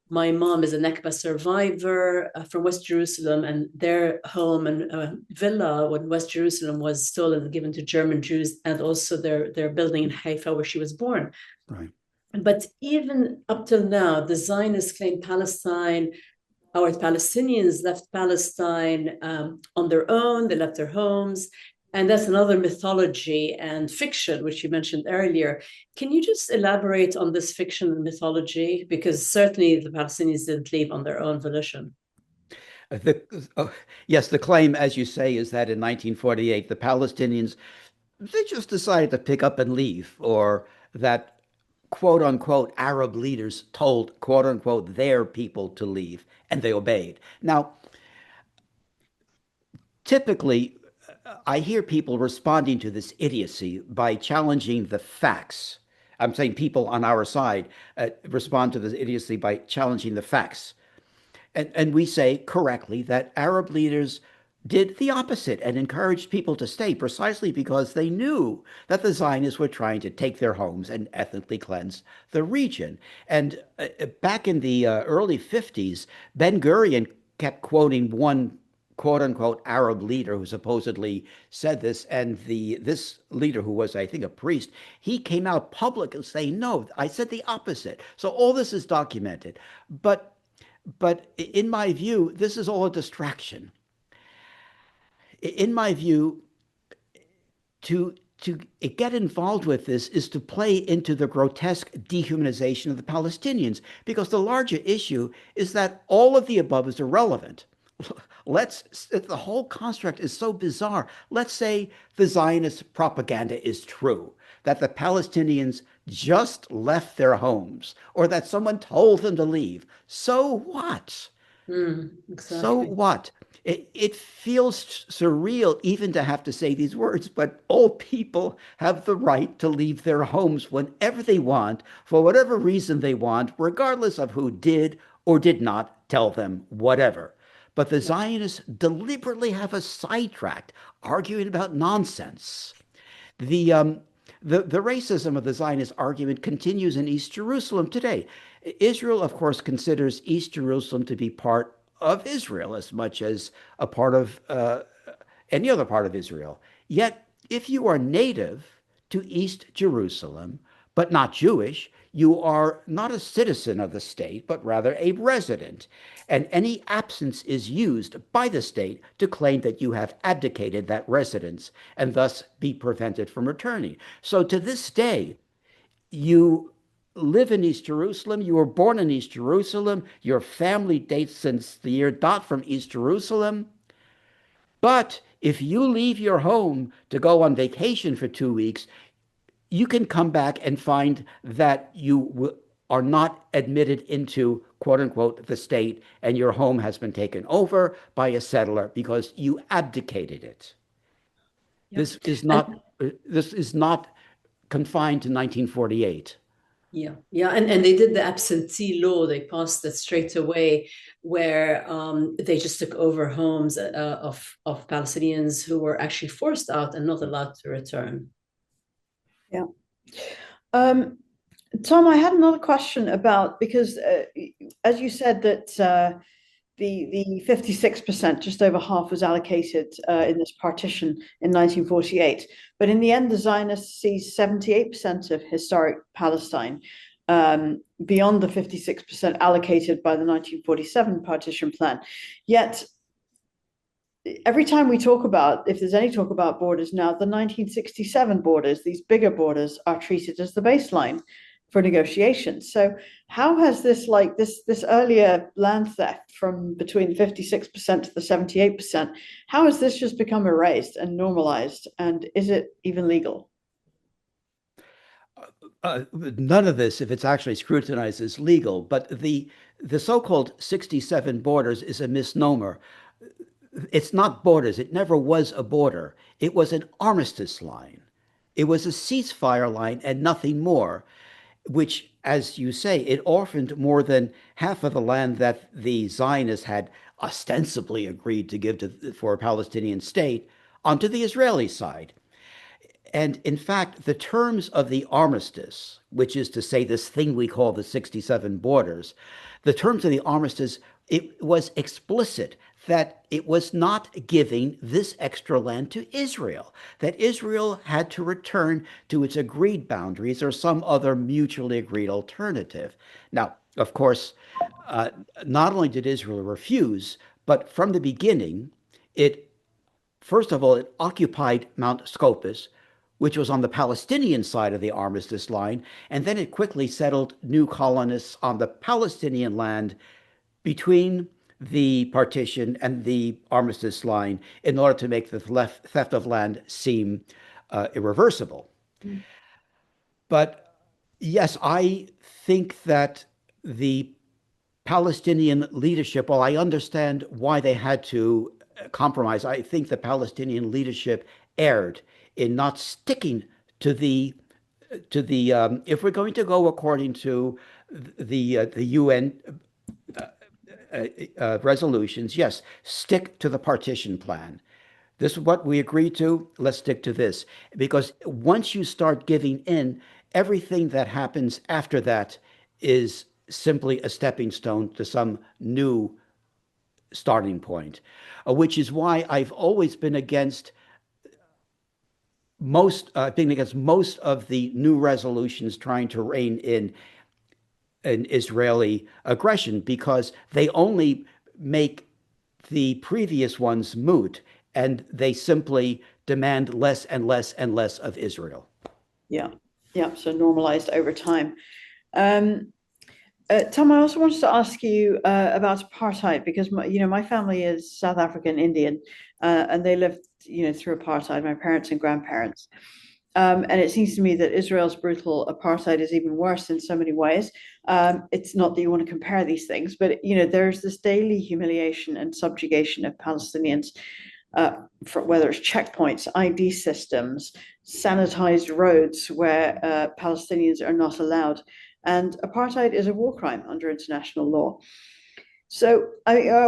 My mom is a Nakba survivor from West Jerusalem, and their home and villa in West Jerusalem was stolen and given to German Jews, and also their building in Haifa where she was born. Right. But even up till now, the Zionists claim Palestine. Our Palestinians left Palestine on their own. They left their homes. And that's another mythology and fiction, which you mentioned earlier. Can you just elaborate on this fiction and mythology? Because certainly the Palestinians didn't leave on their own volition. Yes, the claim, as you say, is that in 1948, the Palestinians, they just decided to pick up and leave, or that quote unquote Arab leaders told quote unquote their people to leave and they obeyed. Now, typically, I hear people responding to this idiocy by challenging the facts. I'm saying people on our side respond to this idiocy by challenging the facts. And we say correctly that Arab leaders did the opposite and encouraged people to stay precisely because they knew that the Zionists were trying to take their homes and ethnically cleanse the region. And back in the early 50s, Ben Gurion kept quoting one quote unquote Arab leader who supposedly said this. And this leader, who was, I think, a priest, he came out public and saying, no, I said the opposite. So all this is documented. But in my view, this is all a distraction. In my view, to get involved with this is to play into the grotesque dehumanization of the Palestinians, because the larger issue is that all of the above is irrelevant. The whole construct is so bizarre. Let's say the Zionist propaganda is true, that the Palestinians just left their homes, or that someone told them to leave. So what? Exactly. So what? It feels surreal even to have to say these words, but all people have the right to leave their homes whenever they want, for whatever reason they want, regardless of who did or did not tell them whatever. But the Zionists deliberately have us sidetracked, arguing about nonsense. The the racism of the Zionist argument continues in East Jerusalem today. Israel, of course, considers East Jerusalem to be part of Israel as much as a part of any other part of Israel. Yet, if you are native to East Jerusalem, but not Jewish, you are not a citizen of the state, but rather a resident. And any absence is used by the state to claim that you have abdicated that residence and thus be prevented from returning. So to this day, you live in East Jerusalem, you were born in East Jerusalem, your family dates since the year dot from East Jerusalem. But if you leave your home to go on vacation for 2 weeks, you can come back and find that you are not admitted into quote unquote the state, and your home has been taken over by a settler because you abdicated it. Yeah. This is not confined to 1948. Yeah, and they did the absentee law. They passed it straight away, where they just took over homes of Palestinians who were actually forced out and not allowed to return. Yeah. Tom, I had another question about, because as you said that the 56%, just over half, was allocated in this partition in 1948. But in the end, the Zionists seized 78% of historic Palestine, beyond the 56% allocated by the 1947 partition plan. Yet, every time we talk about, if there's any talk about borders now, the 1967 borders, these bigger borders, are treated as the baseline for negotiations. So how has this earlier land theft from between 56% to the 78%, how has this just become erased and normalized? And is it even legal? None of this, if it's actually scrutinized, is legal. But the so-called 67 borders is a misnomer. It's not borders. It never was a border. It was an armistice line. It was a ceasefire line and nothing more, which, as you say, it orphaned more than half of the land that the Zionists had ostensibly agreed to give for a Palestinian state onto the Israeli side. And in fact, the terms of the armistice, which is to say this thing we call the 67 borders, the terms of the armistice, it was explicit that it was not giving this extra land to Israel, that Israel had to return to its agreed boundaries or some other mutually agreed alternative. Now, of course, not only did Israel refuse, but from the beginning, it first of all, it occupied Mount Scopus, which was on the Palestinian side of the armistice line, and then it quickly settled new colonists on the Palestinian land between the partition and the armistice line in order to make the theft of land seem irreversible. Mm. But yes, I think that the Palestinian leadership, while I understand why they had to compromise, I think the Palestinian leadership erred in not sticking to the if we're going to go according to the UN resolutions, yes, stick to the partition plan. This is what we agreed to. Let's stick to this. Because once you start giving in, everything that happens after that is simply a stepping stone to some new starting point, which is why I've always been against most of the new resolutions trying to rein in an Israeli aggression, because they only make the previous ones moot, and they simply demand less and less and less of Israel. Yeah, so normalized over time. Tom, I also wanted to ask you about apartheid, because my family is South African Indian, and they lived through apartheid, my parents and grandparents. And it seems to me that Israel's brutal apartheid is even worse in so many ways. It's not that you want to compare these things, but there's this daily humiliation and subjugation of Palestinians, for whether it's checkpoints, ID systems, sanitized roads where Palestinians are not allowed. And apartheid is a war crime under international law. So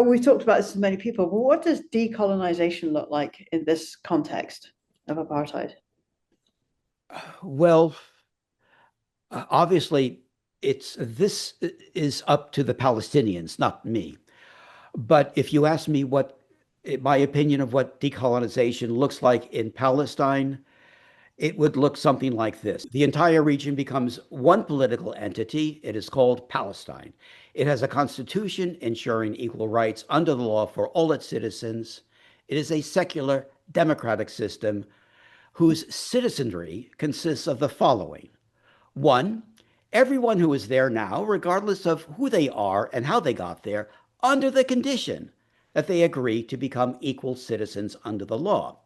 we've talked about this to many people, but what does decolonization look like in this context of apartheid? Well, obviously, this is up to the Palestinians, not me. But if you ask me what my opinion of what decolonization looks like in Palestine, it would look something like this. The entire region becomes one political entity. It is called Palestine. It has a constitution ensuring equal rights under the law for all its citizens. It is a secular democratic system whose citizenry consists of the following. One, everyone who is there now, regardless of who they are and how they got there, under the condition that they agree to become equal citizens under the law.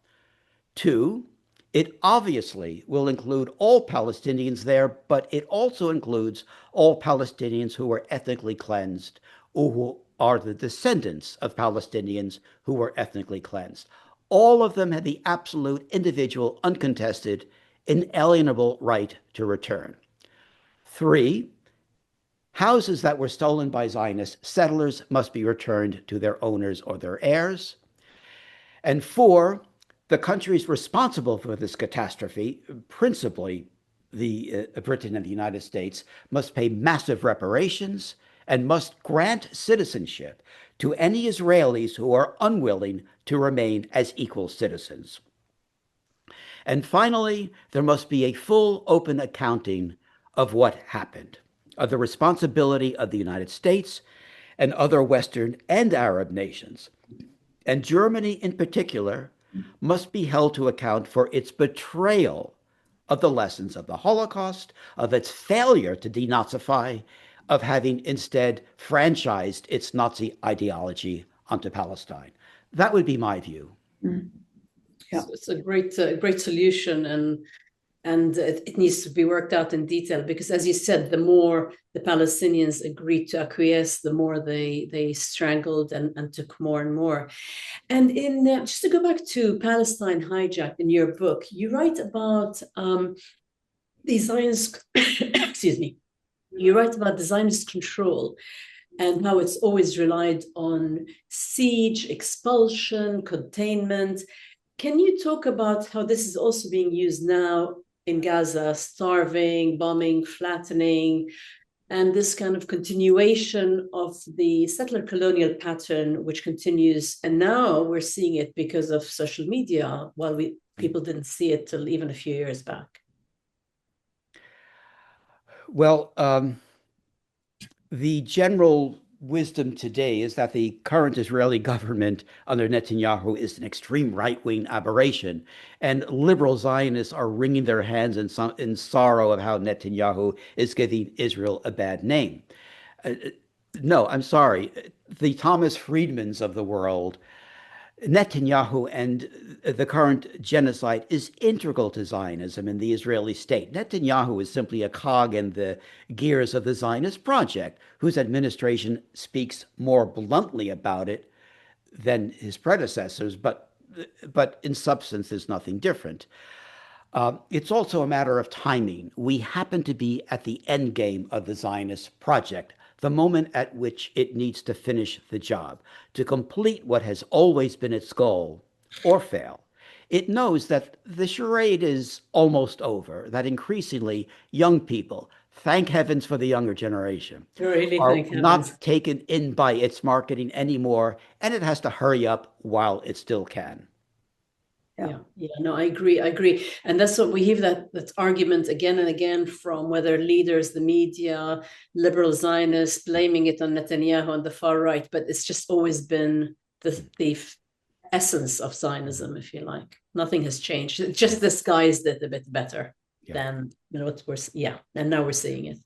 Two, it obviously will include all Palestinians there, but it also includes all Palestinians who are ethnically cleansed or who are the descendants of Palestinians who were ethnically cleansed. All of them had the absolute, individual, uncontested, inalienable right to return. Three, houses that were stolen by Zionist settlers must be returned to their owners or their heirs. And four, the countries responsible for this catastrophe, principally the Britain and the United States, must pay massive reparations and must grant citizenship to any Israelis who are unwilling to remain as equal citizens. And finally, there must be a full, open accounting of what happened, of the responsibility of the United States and other Western and Arab nations. And Germany in particular must be held to account for its betrayal of the lessons of the Holocaust, of its failure to denazify, of having instead franchised its Nazi ideology onto Palestine. That would be my view. Mm. Yeah. So it's a great solution, and it needs to be worked out in detail, because, as you said, the more the Palestinians agreed to acquiesce, the more they strangled and took more and more. And in just to go back to Palestine Hijacked, in your book, you write about the Zionist, excuse me, you write about the Zionist control and how it's always relied on siege, expulsion, containment. Can you talk about how this is also being used now in Gaza, starving, bombing, flattening, and this kind of continuation of the settler colonial pattern, which continues, and now we're seeing it because of social media, while people didn't see it till even a few years back. Well, the general wisdom today is that the current Israeli government under Netanyahu is an extreme right-wing aberration, and liberal Zionists are wringing their hands in sorrow of how Netanyahu is giving Israel a bad name. Uh, no, I'm sorry. The Thomas Friedmans of the world, Netanyahu and the current genocide is integral to Zionism and the Israeli state. Netanyahu is simply a cog in the gears of the Zionist project, whose administration speaks more bluntly about it than his predecessors, but in substance, there's nothing different. It's also a matter of timing. We happen to be at the end game of the Zionist project, the moment at which it needs to finish the job, to complete what has always been its goal, or fail. It knows that the charade is almost over, that increasingly young people, thank heavens for the younger generation, Really, are thank heavens. not taken in by its marketing anymore, and it has to hurry up while it still can. Yeah, no, I agree. And that's what we hear, that argument again and again from whether leaders, the media, liberal Zionists, blaming it on Netanyahu and the far right, but it's just always been the essence of Zionism, if you like. Nothing has changed. It just disguised it a bit better than what and now we're seeing it.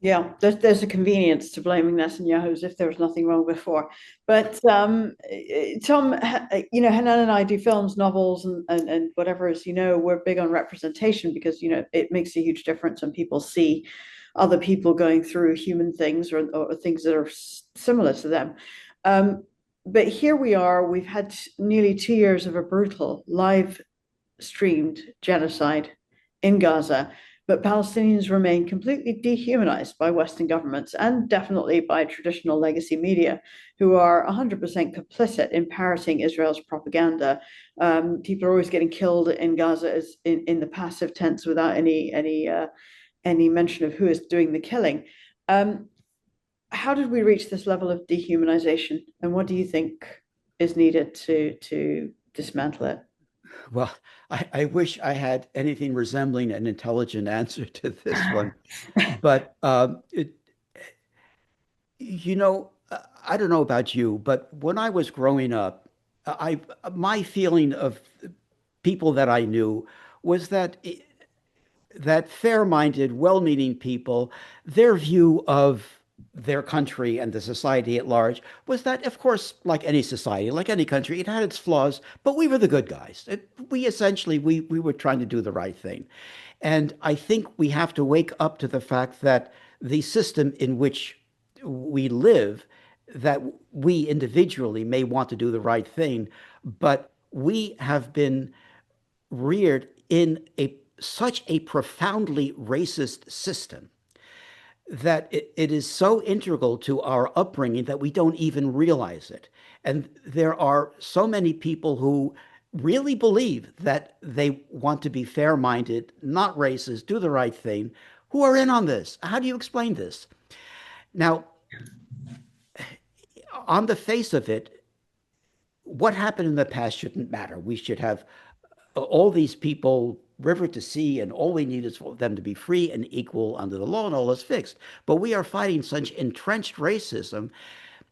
Yeah, there's a convenience to blaming Netanyahu as if there was nothing wrong before. But Tom, Hanan and I do films, novels, and whatever. As you know, we're big on representation because it makes a huge difference when people see other people going through human things or things that are similar to them. But here we are. We've had nearly 2 years of a brutal live streamed genocide in Gaza. But Palestinians remain completely dehumanized by Western governments and definitely by traditional legacy media, who are 100% complicit in parroting Israel's propaganda. People are always getting killed in Gaza as in the passive tense without any mention of who is doing the killing. How did we reach this level of dehumanization, and what do you think is needed to dismantle it? Well, I wish I had anything resembling an intelligent answer to this one. But, I don't know about you, but when I was growing up, my feeling of people that I knew was that fair-minded, well-meaning people, their view of their country and the society at large was that, of course, like any society, like any country, it had its flaws, but we were the good guys. We were trying to do the right thing. And I think we have to wake up to the fact that the system in which we live, that we individually may want to do the right thing, but we have been reared in such a profoundly racist system that it is so integral to our upbringing that we don't even realize it. And there are so many people who really believe that they want to be fair-minded, not racist, do the right thing, who are in on this. How do you explain this? Now, on the face of it, what happened in the past shouldn't matter. We should have all these people river to sea, and all we need is for them to be free and equal under the law, and all is fixed. But we are fighting such entrenched racism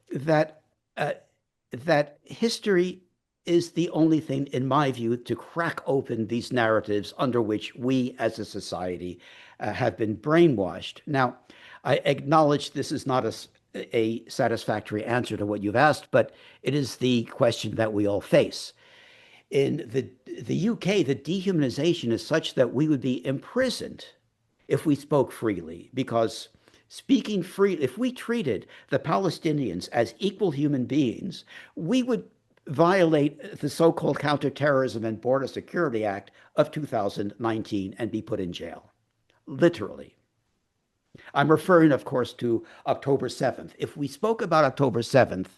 that that history is the only thing, in my view, to crack open these narratives under which we as a society have been brainwashed. Now, I acknowledge this is not a satisfactory answer to what you've asked, but it is the question that we all face. In the UK, the dehumanization is such that we would be imprisoned if we spoke freely, because speaking free, if we treated the Palestinians as equal human beings, we would violate the so-called Counterterrorism and Border Security Act of 2019 and be put in jail, literally. I'm referring, of course, to October 7th. If we spoke about October 7th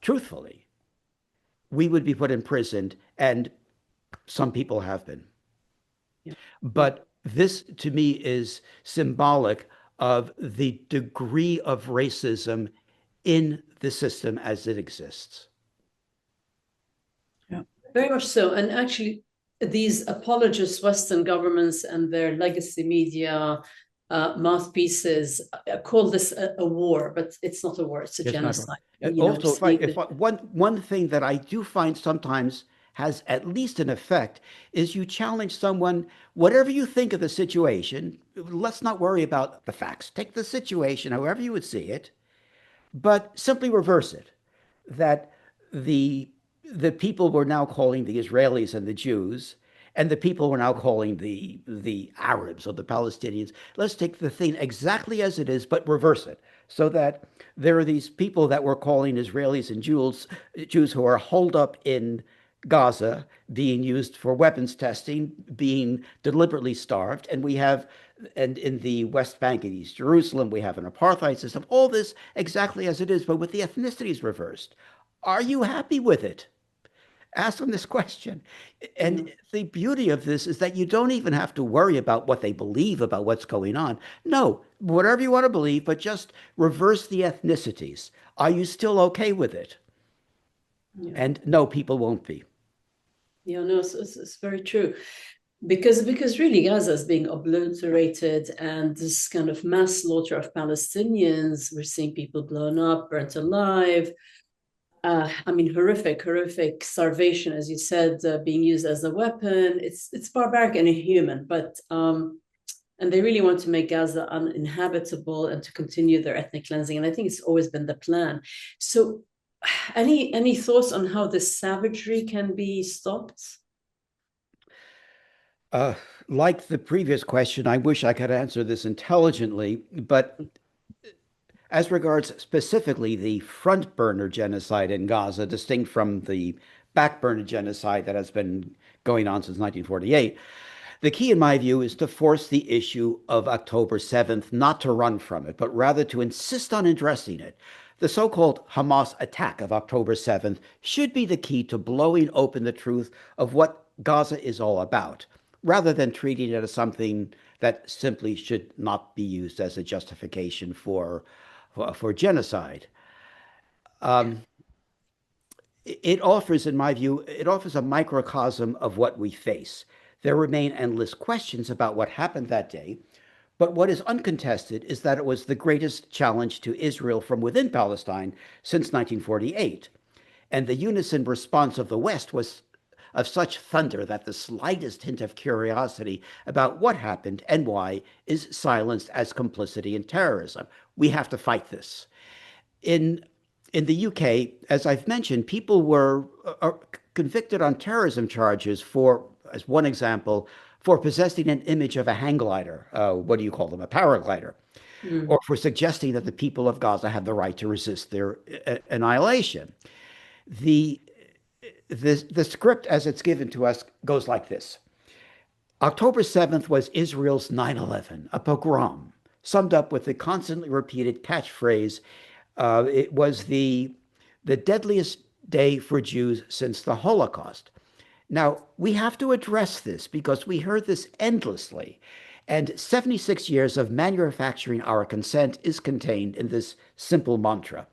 truthfully, we would be put in prison, and some people have been. Yeah. But this, to me, is symbolic of the degree of racism in the system as it exists. Yeah, very much so. And actually, these apologist Western governments and their legacy media mouthpieces call this a war, but it's not a war; it's a genocide. Also, one thing that I do find sometimes has at least an effect is you challenge someone, whatever you think of the situation, let's not worry about the facts. Take the situation however you would see it, but simply reverse it. That the the people we're now calling the Israelis and the Jews, and the people we're now calling the Arabs or the Palestinians. Let's take the thing exactly as it is, but reverse it, so that there are these people that we're calling Israelis and Jews who are holed up in Gaza, being used for weapons testing, being deliberately starved, and in the West Bank and East Jerusalem, we have an apartheid system. All this exactly as it is, but with the ethnicities reversed. Are you happy with it? Ask them this question. And the beauty of this is that you don't even have to worry about what they believe about what's going on. No, whatever you want to believe, but just reverse the ethnicities. Are you still okay with it? Yeah. And no, people won't be. Yeah, no, it's very true. Because really Gaza is being obliterated, and this kind of mass slaughter of Palestinians, we're seeing people blown up, burnt alive. Horrific starvation, as you said, being used as a weapon. It's barbaric and inhuman, but and they really want to make Gaza uninhabitable and to continue their ethnic cleansing. And I think it's always been the plan. So any thoughts on how this savagery can be stopped? Like the previous question, I wish I could answer this intelligently, but as regards specifically the front burner genocide in Gaza, distinct from the back burner genocide that has been going on since 1948, the key, in my view, is to force the issue of October 7th, not to run from it, but rather to insist on addressing it. The so-called Hamas attack of October 7th should be the key to blowing open the truth of what Gaza is all about, rather than treating it as something that simply should not be used as a justification for genocide. It offers, in my view, it offers a microcosm of what we face. There remain endless questions about what happened that day, but what is uncontested is that it was the greatest challenge to Israel from within Palestine since 1948. And the unison response of the West was of such thunder that the slightest hint of curiosity about what happened and why is silenced as complicity in terrorism. We have to fight this. In the UK, as I've mentioned, people were convicted on terrorism charges for, as one example, for possessing an image of a hang glider. What do you call them? A paraglider. Or for suggesting that the people of Gaza have the right to resist their annihilation. The script as it's given to us goes like this. October 7th was Israel's 9/11, a pogrom, summed up with the constantly repeated catchphrase, it was the deadliest day for Jews since the Holocaust. Now, we have to address this because we heard this endlessly, and 76 years of manufacturing our consent is contained in this simple mantra.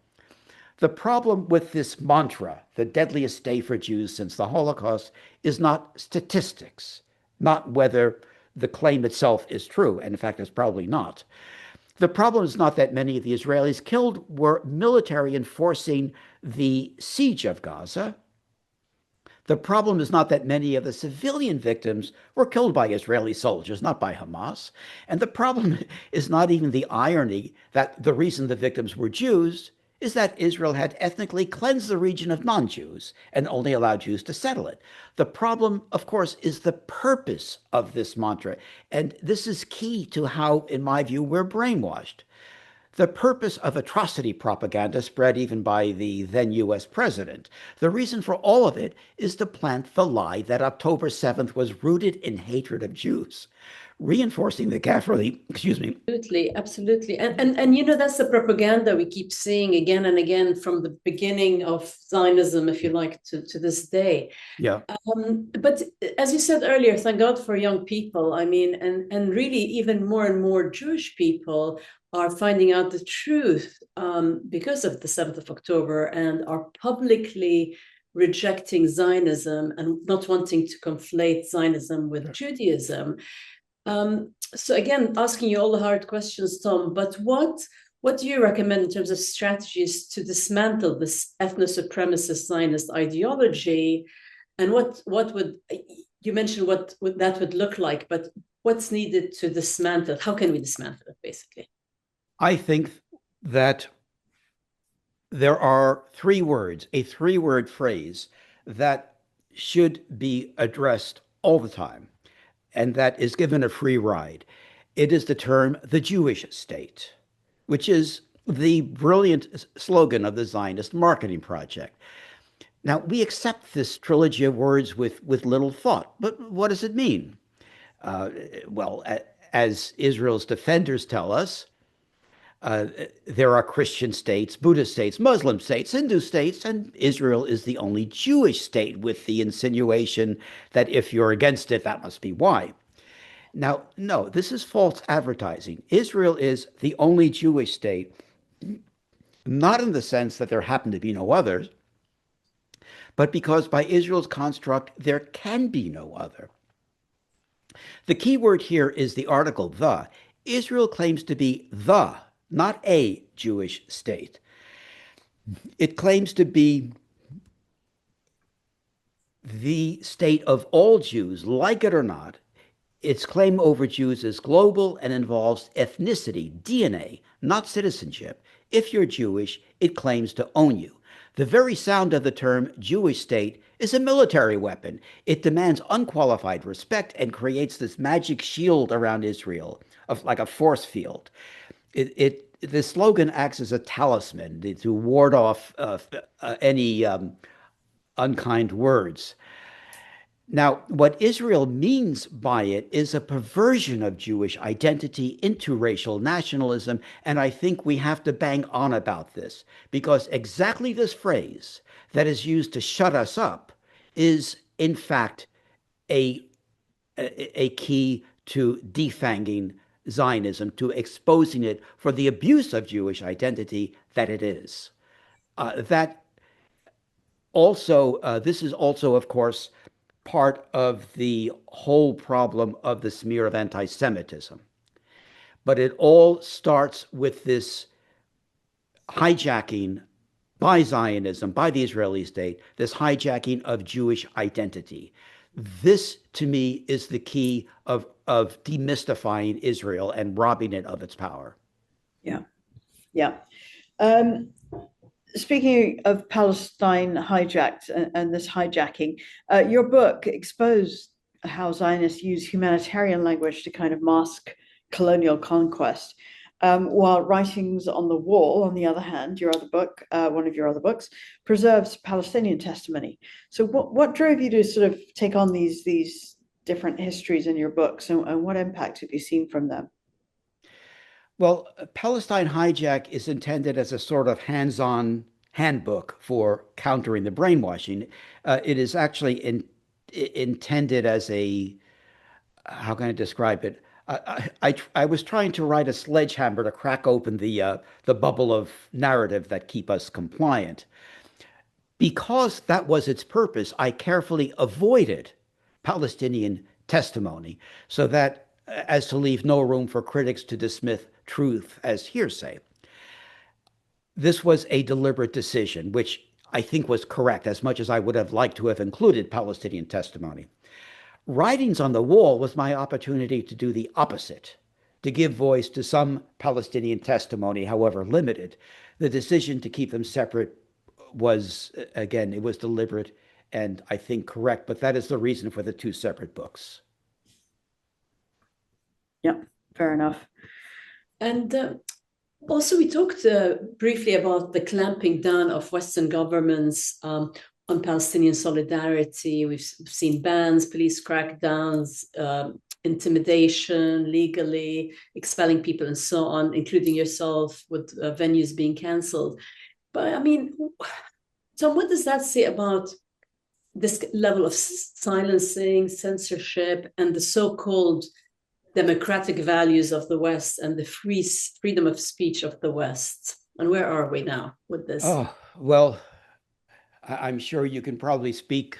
The problem with this mantra, the deadliest day for Jews since the Holocaust, is not statistics, not whether the claim itself is true, and in fact, it's probably not. The problem is not that many of the Israelis killed were military enforcing the siege of Gaza. The problem is not that many of the civilian victims were killed by Israeli soldiers, not by Hamas. And the problem is not even the irony that the reason the victims were Jews is that Israel had ethnically cleansed the region of non-Jews and only allowed Jews to settle it. The problem, of course, is the purpose of this mantra. And this is key to how, in my view, we're brainwashed. The purpose of atrocity propaganda spread even by the then U.S. president. The reason for all of it is to plant the lie that October 7th was rooted in hatred of Jews. reinforcing the carefully, excuse me. Absolutely, absolutely. And that's the propaganda we keep seeing again and again from the beginning of Zionism, if you like, to this day. Yeah. But as you said earlier, thank God for young people. I mean, and really even more and more Jewish people are finding out the truth because of the 7th of October and are publicly rejecting Zionism and not wanting to conflate Zionism with Judaism. So again, asking you all the hard questions, Tom, but what do you recommend in terms of strategies to dismantle this ethno-supremacist Zionist ideology? And what would, you mentioned what that would look like, but what's needed to dismantle it? How can we dismantle it, basically? I think that there are a three-word phrase that should be addressed all the time, and that is given a free ride. It is the term the Jewish state, which is the brilliant slogan of the Zionist marketing project. Now, we accept this trilogy of words with little thought, but what does it mean? Well, as Israel's defenders tell us, there are Christian states, Buddhist states, Muslim states, Hindu states, and Israel is the only Jewish state, with the insinuation that if you're against it, that must be why. Now, no, this is false advertising. Israel is the only Jewish state, not in the sense that there happen to be no others, but because by Israel's construct, there can be no other. The key word here is the article the. Israel claims to be the, not a Jewish state. It claims to be the state of all Jews, like it or not. Its claim over Jews is global and involves ethnicity, DNA, not citizenship. If you're Jewish, it claims to own you. The very sound of the term Jewish state is a military weapon. It demands unqualified respect and creates this magic shield around Israel, like a force field. The slogan acts as a talisman to ward off any unkind words. Now, what Israel means by it is a perversion of Jewish identity into racial nationalism, and I think we have to bang on about this, because exactly this phrase that is used to shut us up is, in fact, a key to defanging Zionism, to exposing it for the abuse of Jewish identity that it is. This is also, of course, part of the whole problem of the smear of anti-Semitism. But it all starts with this hijacking by Zionism, by the Israeli state, this hijacking of Jewish identity. This, to me, is the key of demystifying Israel and robbing it of its power. Yeah, yeah. Speaking of Palestine hijacked and this hijacking, your book exposed how Zionists use humanitarian language to kind of mask colonial conquest. While Writings on the Wall, on the other hand, your other book, one of your other books, preserves Palestinian testimony. So what drove you to sort of take on these different histories in your books, and what impact have you seen from them? Well, Palestine Hijack is intended as a sort of hands-on handbook for countering the brainwashing. It is actually intended as how can I describe it? I was trying to write a sledgehammer to crack open the bubble of narrative that keep us compliant. Because that was its purpose, I carefully avoided Palestinian testimony, so that as to leave no room for critics to dismiss truth as hearsay. This was a deliberate decision, which I think was correct, as much as I would have liked to have included Palestinian testimony. Writings on the Wall was my opportunity to do the opposite, to give voice to some Palestinian testimony, however limited. The decision to keep them separate was, again, it was deliberate and I think correct, but that is the reason for the two separate books. Yeah, fair enough. And also, we talked briefly about the clamping down of Western governments on Palestinian solidarity. We've seen bans, police crackdowns, intimidation, legally expelling people and so on, including yourself, with venues being cancelled. But I mean, Tom, what does that say about this level of silencing, censorship, and the so-called democratic values of the West and the freedom of speech of the West? And where are we now with this? Oh, well, I'm sure you can probably speak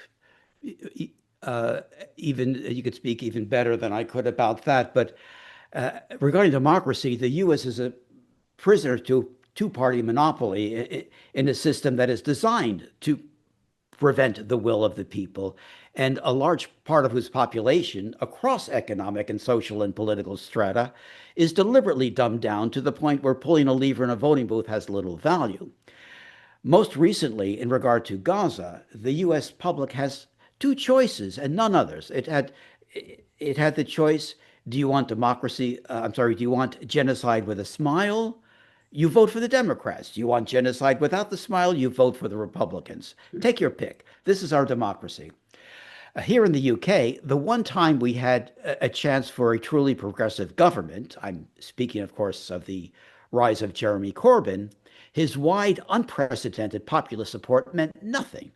you could speak even better than I could about that. But regarding democracy, the U.S. is a prisoner to two-party monopoly in a system that is designed to prevent the will of the people, and a large part of whose population, across economic and social and political strata, is deliberately dumbed down to the point where pulling a lever in a voting booth has little value. Most recently, in regard to Gaza, the U.S. public has two choices and none others. It had the choice: do you want democracy? Do you want genocide with a smile? You vote for the Democrats. Do you want genocide without the smile? You vote for the Republicans. Take your pick. This is our democracy. Here in the UK, the one time we had a chance for a truly progressive government, I'm speaking, of course, of the rise of Jeremy Corbyn, his wide, unprecedented populist support meant nothing.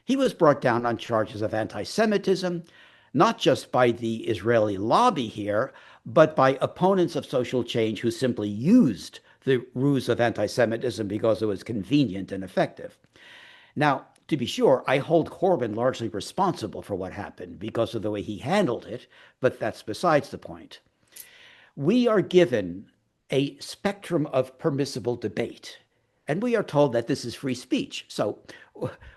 He was brought down on charges of anti-Semitism, not just by the Israeli lobby here, but by opponents of social change who simply used the ruse of anti-Semitism because it was convenient and effective. Now, to be sure, I hold Corbyn largely responsible for what happened because of the way he handled it, but that's besides the point. We are given a spectrum of permissible debate, and we are told that this is free speech. So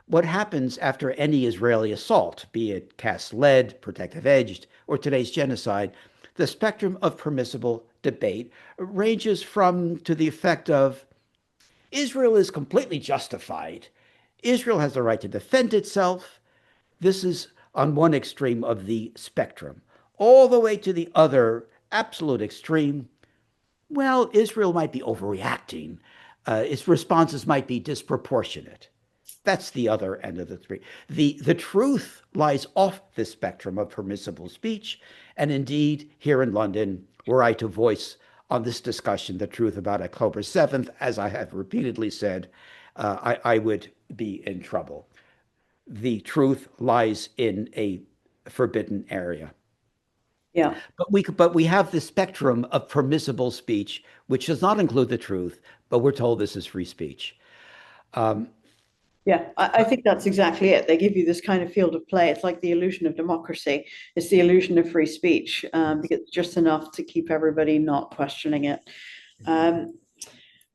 what happens after any Israeli assault, be it cast lead, protective edged, or today's genocide, the spectrum of permissible debate ranges from to the effect of Israel is completely justified. Israel has the right to defend itself. This is on one extreme of the spectrum. All the way to the other absolute extreme, well, Israel might be overreacting. Its responses might be disproportionate. That's the other end of the three. The truth lies off the spectrum of permissible speech. And indeed, here in London, were I to voice on this discussion the truth about October 7th, as I have repeatedly said, I would be in trouble. The truth lies in a forbidden area. Yeah. But we have the spectrum of permissible speech, which does not include the truth, but we're told this is free speech. Yeah, I think that's exactly it. They give you this kind of field of play. It's like the illusion of democracy. It's the illusion of free speech, because just enough to keep everybody not questioning it.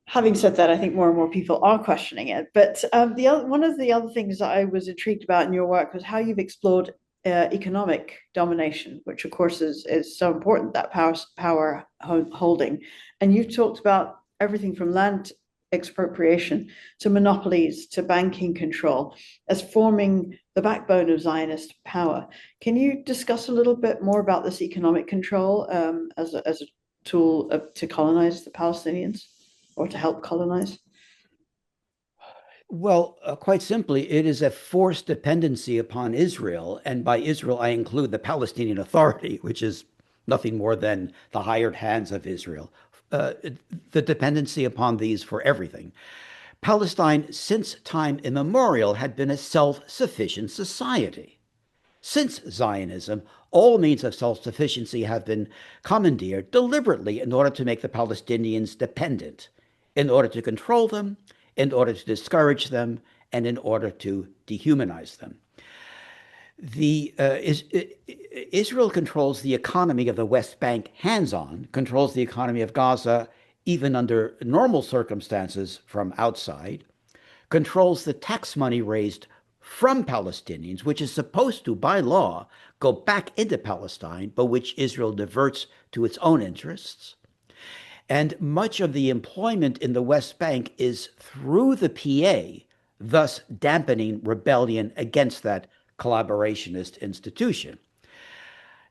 Having said that, I think more and more people are questioning it. But one of the other things that I was intrigued about in your work was how you've explored economic domination, which of course is so important, that power holding. And you've talked about everything from land expropriation to monopolies to banking control as forming the backbone of Zionist power. Can you discuss a little bit more about this economic control as a tool to colonize the Palestinians or to help colonize? Well, quite simply, it is a forced dependency upon Israel. And by Israel, I include the Palestinian Authority, which is nothing more than the hired hands of Israel. The dependency upon these for everything. Palestine, since time immemorial, had been a self-sufficient society. Since Zionism, all means of self-sufficiency have been commandeered deliberately in order to make the Palestinians dependent, in order to control them, in order to discourage them, and in order to dehumanize them. Israel controls the economy of the West Bank hands-on, controls the economy of Gaza even under normal circumstances from outside, controls the tax money raised from Palestinians, which is supposed to, by law, go back into Palestine, but which Israel diverts to its own interests. And much of the employment in the West Bank is through the PA, thus dampening rebellion against that collaborationist institution.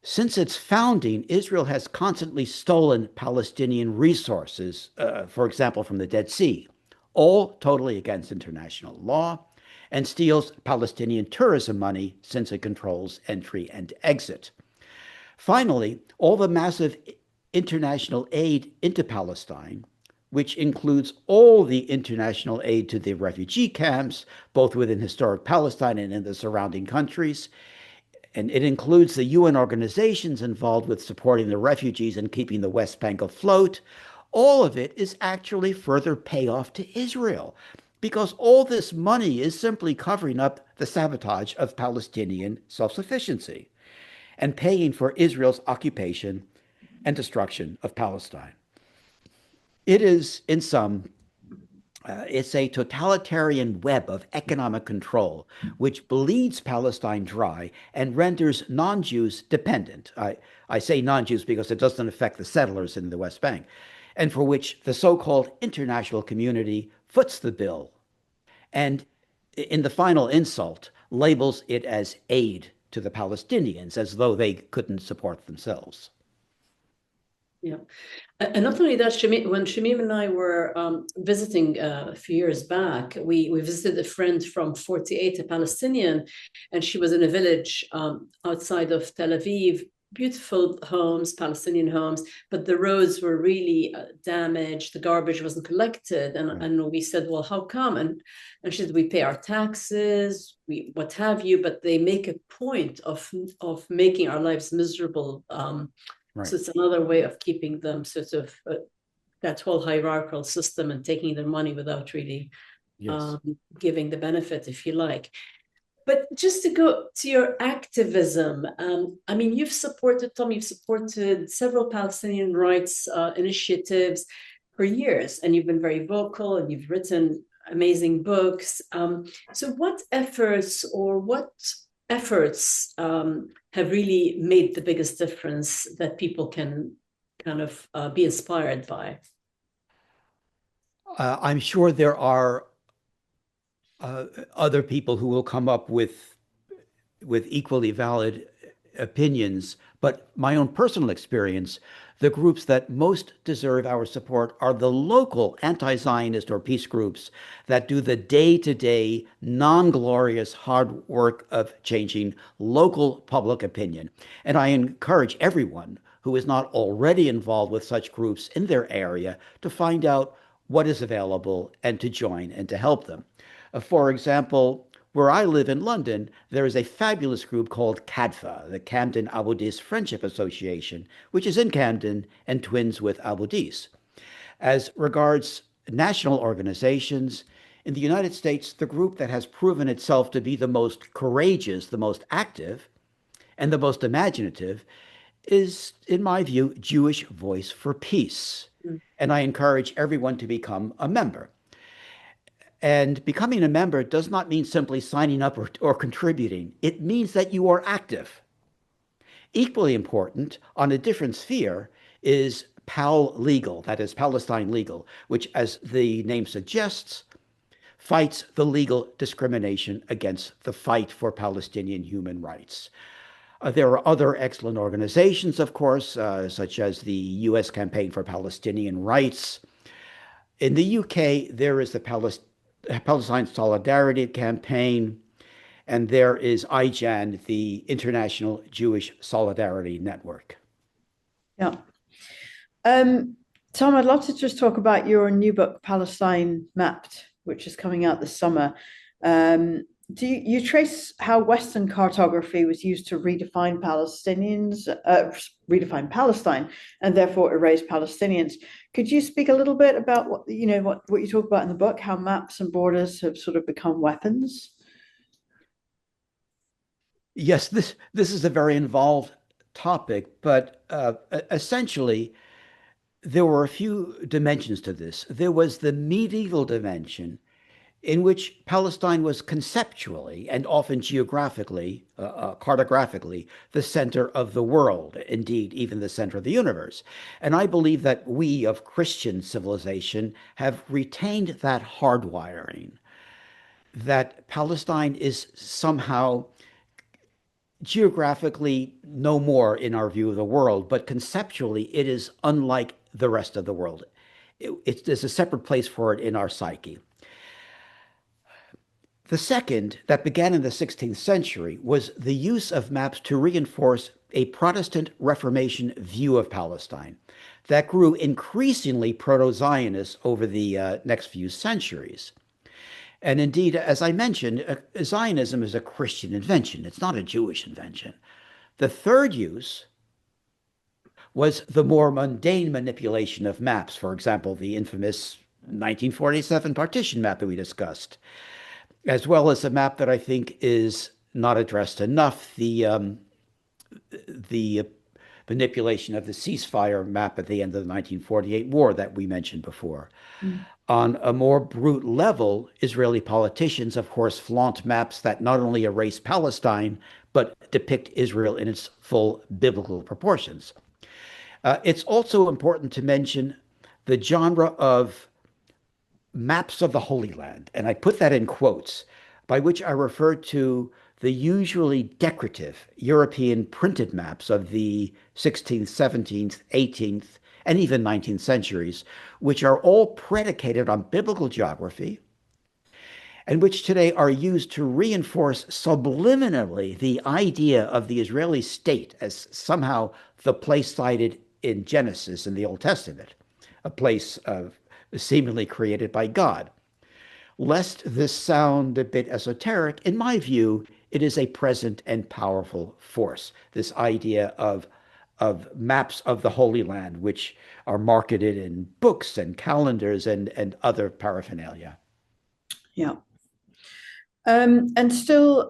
Since its founding, Israel has constantly stolen Palestinian resources, for example, from the Dead Sea, all totally against international law, and steals Palestinian tourism money since it controls entry and exit. Finally, all the massive international aid into Palestine, which includes all the international aid to the refugee camps, both within historic Palestine and in the surrounding countries. And it includes the UN organizations involved with supporting the refugees and keeping the West Bank afloat. All of it is actually further payoff to Israel because all this money is simply covering up the sabotage of Palestinian self-sufficiency and paying for Israel's occupation and destruction of Palestine. It is, in sum, it's a totalitarian web of economic control which bleeds Palestine dry and renders non-Jews dependent. I say non-Jews because it doesn't affect the settlers in the West Bank, and for which the so-called international community foots the bill and, in the final insult, labels it as aid to the Palestinians as though they couldn't support themselves. Yeah. And not only that, when Shamim and I were visiting a few years back, we visited a friend from 48, a Palestinian, and she was in a village outside of Tel Aviv, beautiful homes, Palestinian homes, but the roads were really damaged, the garbage wasn't collected. And we said, well, how come? And she said, we pay our taxes, what have you, but they make a point of making our lives miserable. So it's another way of keeping them sort of that whole hierarchical system and taking their money without really giving the benefit, if you like. But just to go to your activism, I mean, you've supported several Palestinian rights initiatives for years, and you've been very vocal and you've written amazing books. So what efforts have really made the biggest difference that people can kind of be inspired by? I'm sure there are other people who will come up with equally valid opinions, but my own personal experience, the groups that most deserve our support are the local anti-Zionist or peace groups that do the day-to-day, non-glorious hard work of changing local public opinion. And I encourage everyone who is not already involved with such groups in their area to find out what is available and to join and to help them. For example, where I live in London, there is a fabulous group called CADFA, the Camden Abu Dis Friendship Association, which is in Camden and twins with Abu Dis. As regards national organizations, in the United States, the group that has proven itself to be the most courageous, the most active, and the most imaginative is, in my view, Jewish Voice for Peace. And I encourage everyone to become a member. And becoming a member does not mean simply signing up or contributing. It means that you are active. Equally important, on a different sphere, is PAL Legal, that is Palestine Legal, which, as the name suggests, fights the legal discrimination against the fight for Palestinian human rights. There are other excellent organizations, of course, such as the U.S. Campaign for Palestinian Rights. In the UK, there is the Palestine Solidarity Campaign, and there is IJAN, the International Jewish Solidarity Network. Yeah. Tom, I'd love to just talk about your new book, Palestine Mapped, which is coming out this summer. Do you trace how Western cartography was used to redefine Palestine, and therefore erase Palestinians? Could you speak a little bit about what you talk about in the book, how maps and borders have sort of become weapons? Yes, this is a very involved topic, but essentially there were a few dimensions to this. There was the medieval dimension, in which Palestine was conceptually and often geographically, cartographically, the center of the world, indeed, even the center of the universe. And I believe that we of Christian civilization have retained that hardwiring, that Palestine is somehow geographically no more in our view of the world, but conceptually it is unlike the rest of the world. There's a separate place for it in our psyche. The second, that began in the 16th century, was the use of maps to reinforce a Protestant Reformation view of Palestine that grew increasingly proto-Zionist over the next few centuries. And indeed, as I mentioned, Zionism is a Christian invention. It's not a Jewish invention. The third use was the more mundane manipulation of maps. For example, the infamous 1947 partition map that we discussed, as well as a map that I think is not addressed enough, the manipulation of the ceasefire map at the end of the 1948 war that we mentioned before. Mm. On a more brute level, Israeli politicians, of course, flaunt maps that not only erase Palestine, but depict Israel in its full biblical proportions. It's also important to mention the genre of maps of the Holy Land, and I put that in quotes, by which I refer to the usually decorative European printed maps of the 16th, 17th, 18th, and even 19th centuries, which are all predicated on biblical geography and which today are used to reinforce subliminally the idea of the Israeli state as somehow the place cited in Genesis in the Old Testament, a place seemingly created by God. Lest this sound a bit esoteric, in my view, it is a present and powerful force, this idea of maps of the Holy Land, which are marketed in books and calendars and other paraphernalia. Yeah. And still,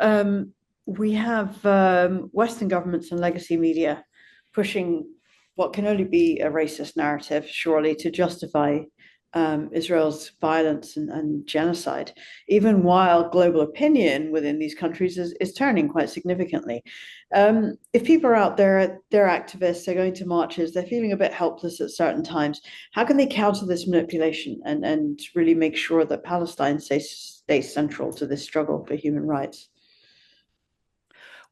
we have Western governments and legacy media pushing what can only be a racist narrative, surely, to justify Israel's violence and genocide, even while global opinion within these countries is turning quite significantly. If people are out there, they're activists, they're going to marches, they're feeling a bit helpless at certain times, how can they counter this manipulation and really make sure that Palestine stays central to this struggle for human rights?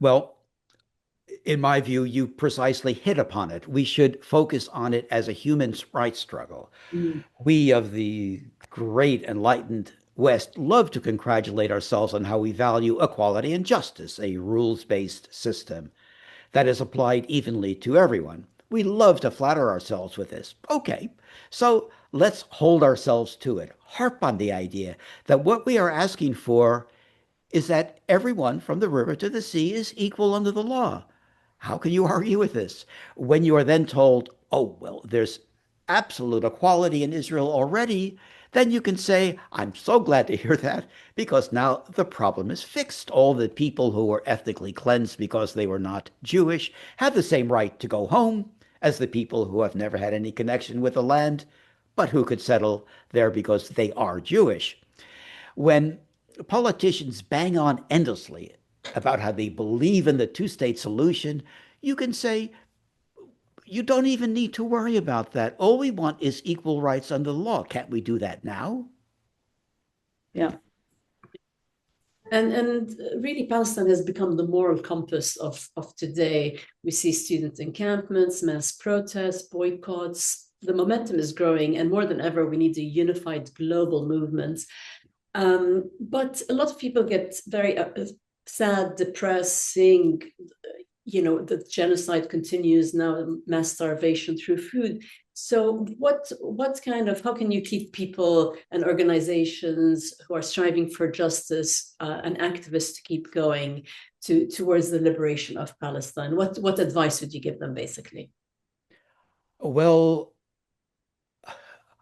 Well, in my view, you precisely hit upon it. We should focus on it as a human rights struggle. Mm. We of the great enlightened West love to congratulate ourselves on how we value equality and justice, a rules-based system that is applied evenly to everyone. We love to flatter ourselves with this. Okay, so let's hold ourselves to it. Harp on the idea that what we are asking for is that everyone from the river to the sea is equal under the law. How can you argue with this when you are then told, oh, well, there's absolute equality in Israel already? Then you can say, I'm so glad to hear that, because now the problem is fixed. All the people who were ethnically cleansed because they were not Jewish have the same right to go home as the people who have never had any connection with the land, but who could settle there because they are Jewish. When politicians bang on endlessly about how they believe in the two-state solution, you can say, you don't even need to worry about that. All we want is equal rights under the law. Can't we do that now? Yeah. And really, Palestine has become the moral compass of today. We see student encampments, mass protests, boycotts. The momentum is growing, and more than ever, we need a unified global movement. But a lot of people get very sad, depressed, seeing, the genocide continues now, mass starvation through food. So how can you keep people and organizations who are striving for justice and activists to keep going towards the liberation of Palestine? What advice would you give them, basically? Well,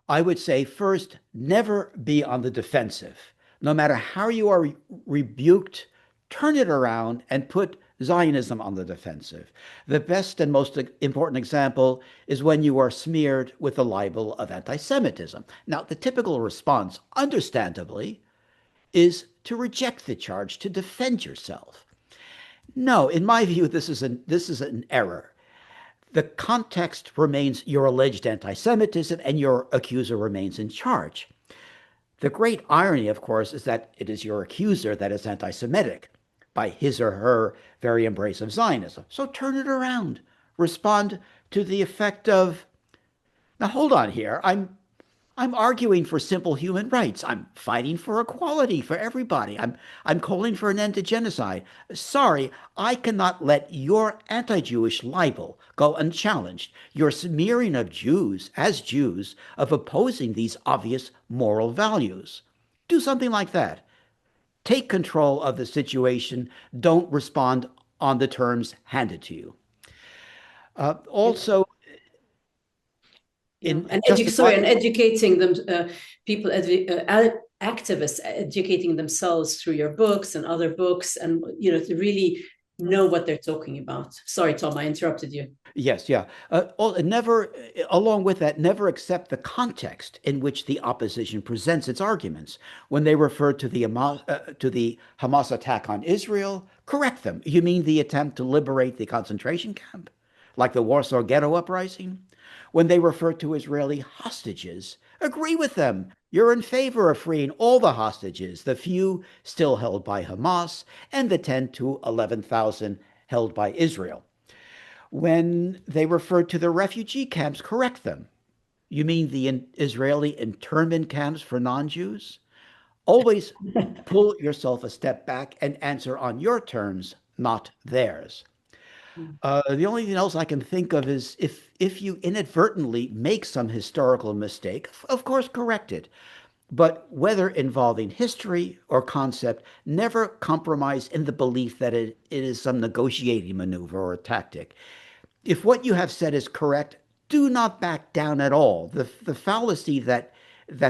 I would say first, never be on the defensive. No matter how you are rebuked, turn it around and put Zionism on the defensive. The best and most important example is when you are smeared with the libel of anti-Semitism. Now, the typical response, understandably, is to reject the charge, to defend yourself. No, in my view, this is an error. The context remains your alleged anti-Semitism and your accuser remains in charge. The great irony, of course, is that it is your accuser that is anti-Semitic by his or her very embrace of Zionism. So turn it around. Respond to the effect of, now hold on here, I'm I'm arguing for simple human rights. I'm fighting for equality for everybody. I'm calling for an end to genocide. Sorry, I cannot let your anti-Jewish libel go unchallenged. Your smearing of Jews as Jews of opposing these obvious moral values. Do something like that. Take control of the situation. Don't respond on the terms handed to you. Also, Yeah. in And just and educating them, people, activists, educating themselves through your books and other books, and to really know what they're talking about. Sorry, Tom, I interrupted you. Yes, yeah. Never, along with that, never accept the context in which the opposition presents its arguments. When they refer to the Hamas attack on Israel, correct them. You mean the attempt to liberate the concentration camp, like the Warsaw Ghetto Uprising? When they refer to Israeli hostages, agree with them. You're in favor of freeing all the hostages, the few still held by Hamas, and the 10 to 11,000 held by Israel. When they refer to the refugee camps, correct them. You mean the Israeli internment camps for non-Jews? Always pull yourself a step back and answer on your terms, not theirs. The only thing else I can think of is if you inadvertently make some historical mistake, of course, correct it. But whether involving history or concept, never compromise in the belief that it is some negotiating maneuver or a tactic. If what you have said is correct, do not back down at all. The fallacy that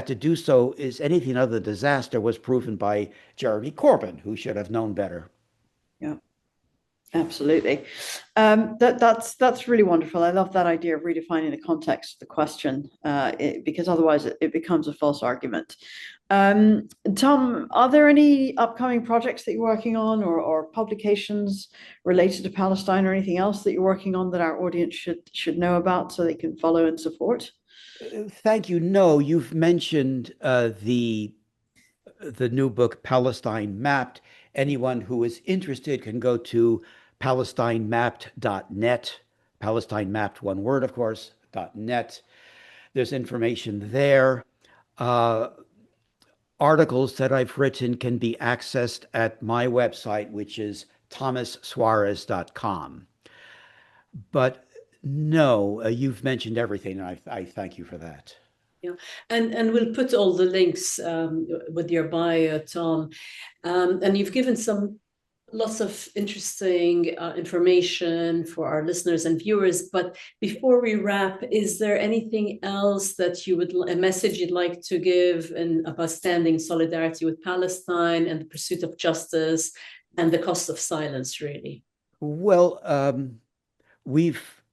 to do so is anything other than disaster was proven by Jeremy Corbyn, who should have known better. Yeah. Absolutely. That's really wonderful. I love that idea of redefining the context of the question, because otherwise it becomes a false argument. Tom, are there any upcoming projects that you're working on, or publications related to Palestine, or anything else that you're working on that our audience should know about so they can follow and support? Thank you. No, you've mentioned the new book Palestine Mapped. Anyone who is interested can go to palestinemapped.net. Palestine Mapped, one word, of course, .net. There's information there. Articles that I've written can be accessed at my website, which is thomassuarez.com. But no, you've mentioned everything, and I thank you for that. Yeah, and we'll put all the links with your bio, Tom. And you've given lots of interesting information for our listeners and viewers. But before we wrap, is there anything else that a message you'd like to give about standing solidarity with Palestine and the pursuit of justice and the cost of silence, really? Well, we've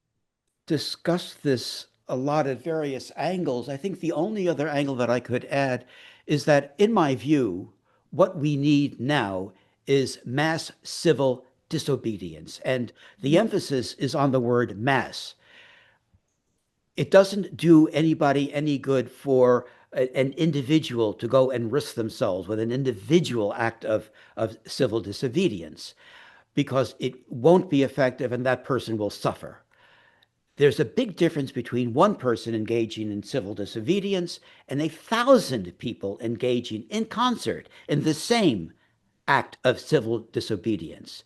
discussed this a lot at various angles. I think the only other angle that I could add is that, in my view, what we need now is mass civil disobedience. And the emphasis is on the word mass. It doesn't do anybody any good for an individual to go and risk themselves with an individual act of civil disobedience, because it won't be effective and that person will suffer. There's a big difference between one person engaging in civil disobedience and 1,000 people engaging in concert in the same act of civil disobedience.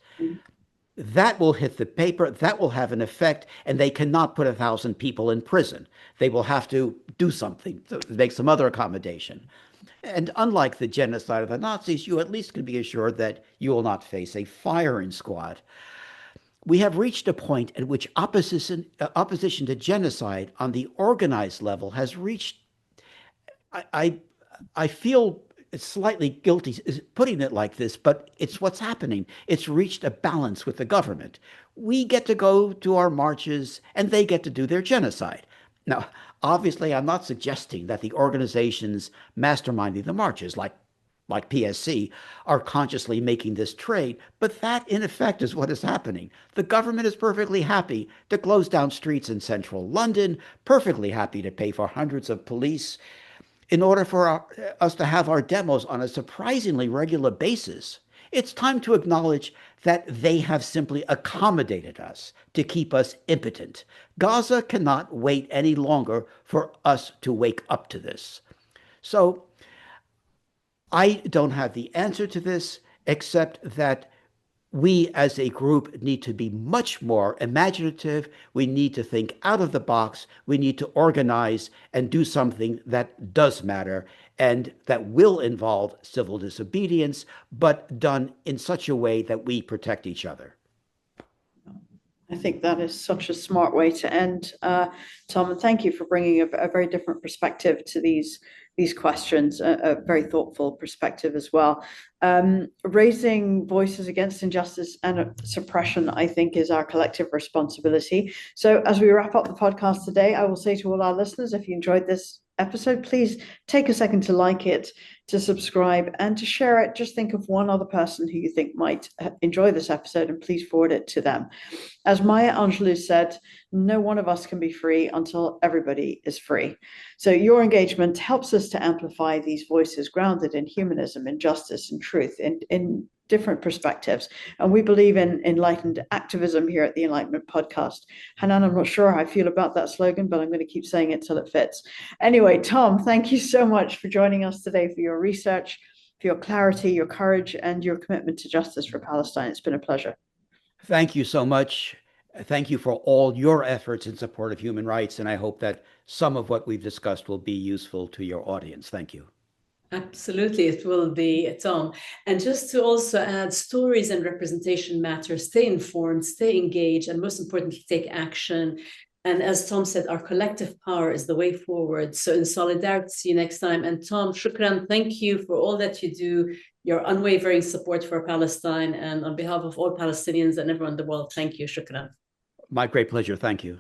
That will hit the paper, that will have an effect, and they cannot put 1,000 people in prison. They will have to do something, to make some other accommodation. And unlike the genocide of the Nazis, you at least can be assured that you will not face a firing squad. We have reached a point at which opposition to genocide on the organized level has reached, I feel slightly guilty putting it like this, but it's what's happening. It's reached a balance with the government. We get to go to our marches and they get to do their genocide. Now, obviously, I'm not suggesting that the organizations masterminding the marches, like PSC, are consciously making this trade, but that in effect is what is happening. The government is perfectly happy to close down streets in central London, perfectly happy to pay for hundreds of police in order for us to have our demos on a surprisingly regular basis It's time to acknowledge that they have simply accommodated us to keep us impotent. Gaza cannot wait any longer for us to wake up to this. So I don't have the answer to this, except that we as a group need to be much more imaginative. We need to think out of the box. We need to organize and do something that does matter and that will involve civil disobedience, but done in such a way that we protect each other. I think that is such a smart way to end, Tom, and thank you for bringing a very different perspective to these questions, a very thoughtful perspective as well. Raising voices against injustice and suppression, I think, is our collective responsibility. So as we wrap up the podcast today, I will say to all our listeners, if you enjoyed this episode, please take a second to like it, to subscribe, and to share it. Just think of one other person who you think might enjoy this episode, and please forward it to them. As Maya Angelou said, no one of us can be free until everybody is free. So your engagement helps us to amplify these voices grounded in humanism, in justice, and truth, in different perspectives. And we believe in enlightened activism here at the Enlightenment Podcast. Hanan, I'm not sure how I feel about that slogan, but I'm going to keep saying it till it fits. Anyway, Tom, thank you so much for joining us today, for your research, for your clarity, your courage, and your commitment to justice for Palestine. It's been a pleasure. Thank you so much. Thank you for all your efforts in support of human rights. And I hope that some of what we've discussed will be useful to your audience. Thank you. Absolutely, it will be, Tom. And just to also add, stories and representation matter. Stay informed, stay engaged, and most importantly, take action. And as Tom said, our collective power is the way forward. So in solidarity, see you next time. And Tom, shukran, thank you for all that you do, your unwavering support for Palestine. And on behalf of all Palestinians and everyone in the world, thank you, shukran. My great pleasure. Thank you.